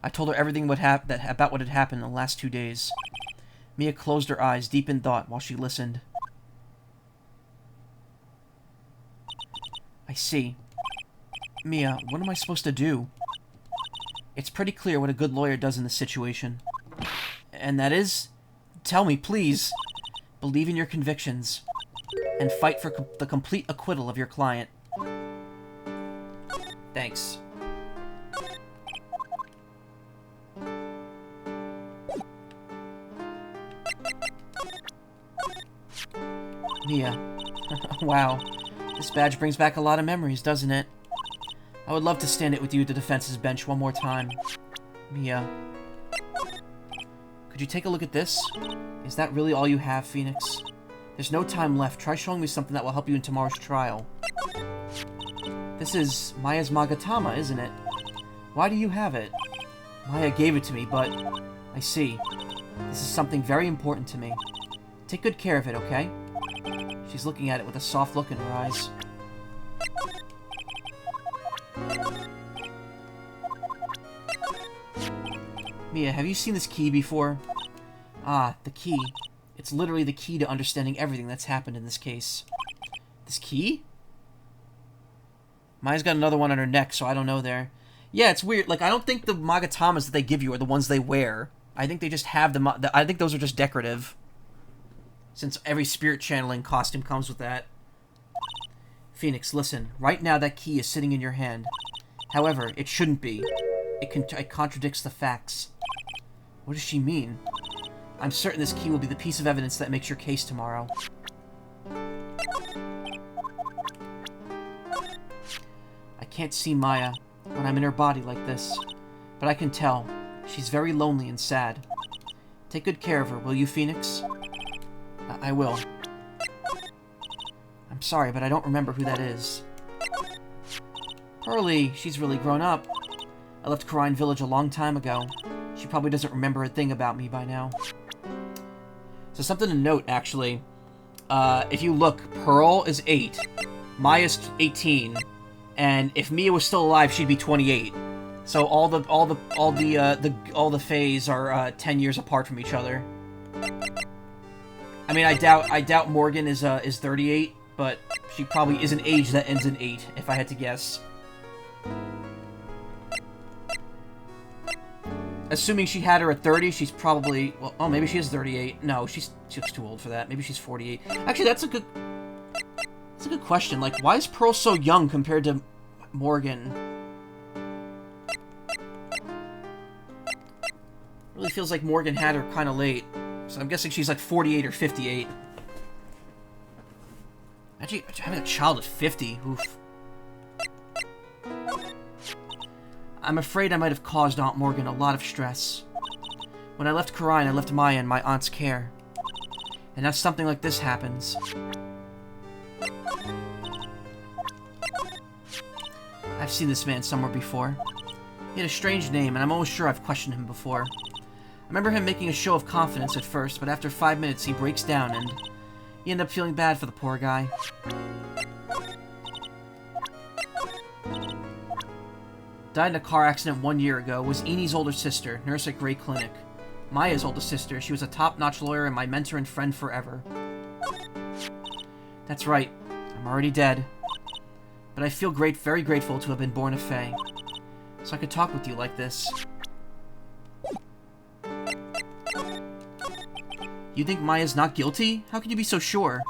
I told her everything about what had happened in the last 2 days. Mia closed her eyes, deep in thought, while she listened. I see. Mia, what am I supposed to do? It's pretty clear what a good lawyer does in this situation. And that is... Tell me, please. Believe in your convictions. And fight for the complete acquittal of your client. Thanks. Mia. Wow. This badge brings back a lot of memories, doesn't it? I would love to stand it with you at the defense's bench one more time. Mia. Could you take a look at this? Is that really all you have, Phoenix? There's no time left. Try showing me something that will help you in tomorrow's trial. This is Maya's Magatama, isn't it? Why do you have it? Maya gave it to me, but... I see. This is something very important to me. Take good care of it, okay? She's looking at it with a soft look in her eyes. Mia, have you seen this key before? Ah, the key. It's literally the key to understanding everything that's happened in this case. This key? Maya's got another one on her neck, so I don't know there. Yeah, it's weird. Like, I don't think the Magatamas that they give you are the ones they wear. I think they just have them. I think those are just decorative. Since every spirit channeling costume comes with that. Phoenix, listen. Right now, that key is sitting in your hand. However, it shouldn't be. It contradicts the facts. What does she mean? I'm certain this key will be the piece of evidence that makes your case tomorrow. I can't see Maya when I'm in her body like this, but I can tell. She's very lonely and sad. Take good care of her, will you, Phoenix? I will. I'm sorry, but I don't remember who that is. Hurley, she's really grown up. I left Karine Village a long time ago. She probably doesn't remember a thing about me by now. So something to note, actually. If you look, Pearl is 8, Maya's 18, and if Mia was still alive, she'd be 28. So all the Fays are 10 years apart from each other. I mean, I doubt Morgan is 38, but she probably is an age that ends in 8, if I had to guess. Assuming she had her at 30, she's probably... Well, oh, maybe she is 38. No, she looks too old for that. Maybe she's 48. Actually, that's a good question. Like, why is Pearl so young compared to Morgan? Really feels like Morgan had her kind of late. So I'm guessing she's like 48 or 58. Actually, having a child at 50. Oof. I'm afraid I might have caused Aunt Morgan a lot of stress. When I left Karine, I left Maya in my aunt's care. And now something like this happens. I've seen this man somewhere before. He had a strange name, and I'm almost sure I've questioned him before. I remember him making a show of confidence at first, but after 5 minutes he breaks down, and you end up feeling bad for the poor guy. Died in a car accident 1 year ago, was Eni's older sister, nurse at Gray Clinic. Maya's older sister, she was a top-notch lawyer and my mentor and friend forever. That's right, I'm already dead. But I feel very grateful to have been born a Fae. So I could talk with you like this. You think Maya's not guilty? How can you be so sure?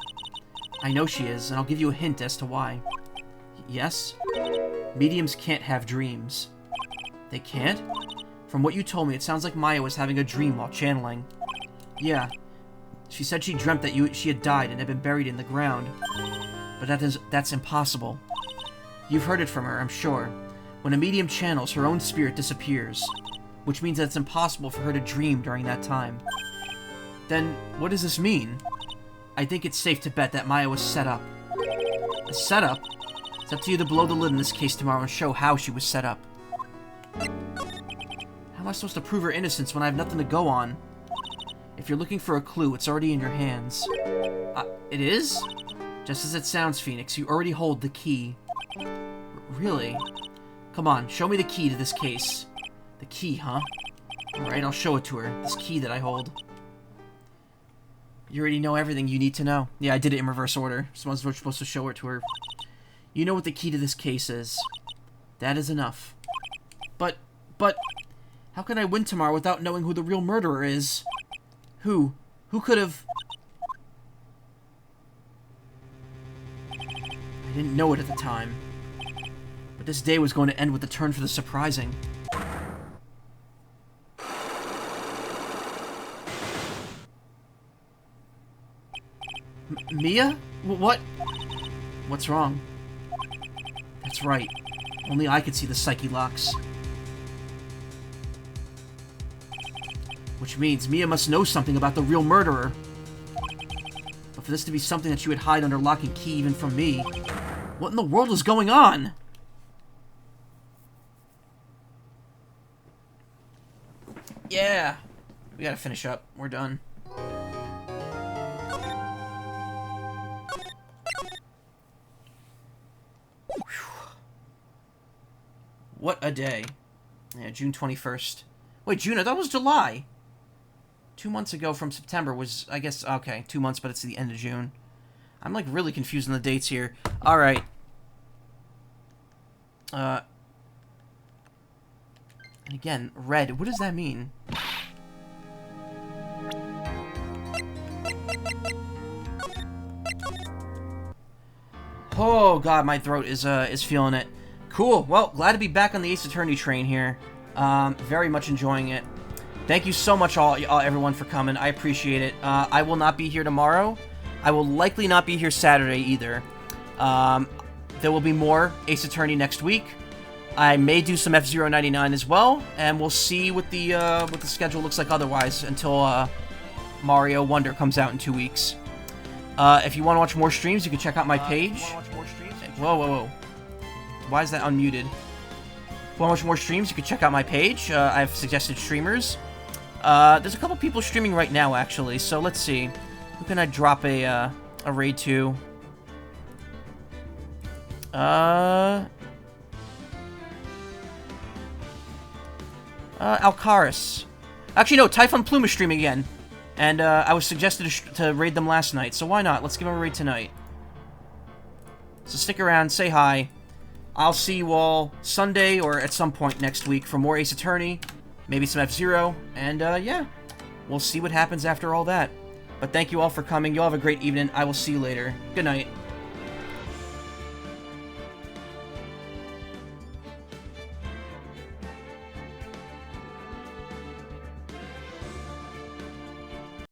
I know she is, and I'll give you a hint as to why. Yes? Mediums can't have dreams. They can't? From what you told me, it sounds like Maya was having a dream while channeling. Yeah. She said she dreamt that she had died and had been buried in the ground. But that's impossible. You've heard it from her, I'm sure. When a medium channels, her own spirit disappears, which means that it's impossible for her to dream during that time. Then, what does this mean? I think it's safe to bet that Maya was set up. A setup? It's up to you to blow the lid in this case tomorrow and show how she was set up. How am I supposed to prove her innocence when I have nothing to go on? If you're looking for a clue, it's already in your hands. It is? Just as it sounds, Phoenix, you already hold the key. Really? Come on, show me the key to this case. The key, huh? Alright, I'll show it to her. This key that I hold. You already know everything you need to know. Yeah, I did it in reverse order. So we're supposed to show it to her. You know what the key to this case is. That is enough. But... How can I win tomorrow without knowing who the real murderer is? Who? Who could have... I didn't know it at the time. But this day was going to end with the turn for the surprising. Mia? What? What's wrong? That's right. Only I could see the psyche locks. Which means Mia must know something about the real murderer. But for this to be something that she would hide under lock and key even from me, what in the world is going on? Yeah! We gotta finish up. We're done. What a day. Yeah, June 21st. Wait, June? I thought it was July. 2 months ago from September was, I guess, okay, 2 months, but it's the end of June. I'm, like, really confused on the dates here. Alright. And again, red. What does that mean? Oh, God, my throat is feeling it. Cool. Well, glad to be back on the Ace Attorney train here. Very much enjoying it. Thank you so much, everyone, for coming. I appreciate it. I will not be here tomorrow. I will likely not be here Saturday either. There will be more Ace Attorney next week. I may do some F-Zero 99 as well, and we'll see what the schedule looks like otherwise until Mario Wonder comes out in 2 weeks. If you want to watch more streams, you can check out my page. Whoa, whoa, whoa. Why is that unmuted? If you want to watch more streams, you can check out my page. I have suggested streamers. There's a couple people streaming right now, actually, so let's see. Who can I drop a raid to? Alcaris. Actually, no, Typhon Plume is streaming again. And, I was suggested to raid them last night, so why not? Let's give them a raid tonight. So stick around, say hi. I'll see you all Sunday or at some point next week for more Ace Attorney, maybe some F-Zero, and, yeah. We'll see what happens after all that. But thank you all for coming. You all have a great evening. I will see you later. Good night.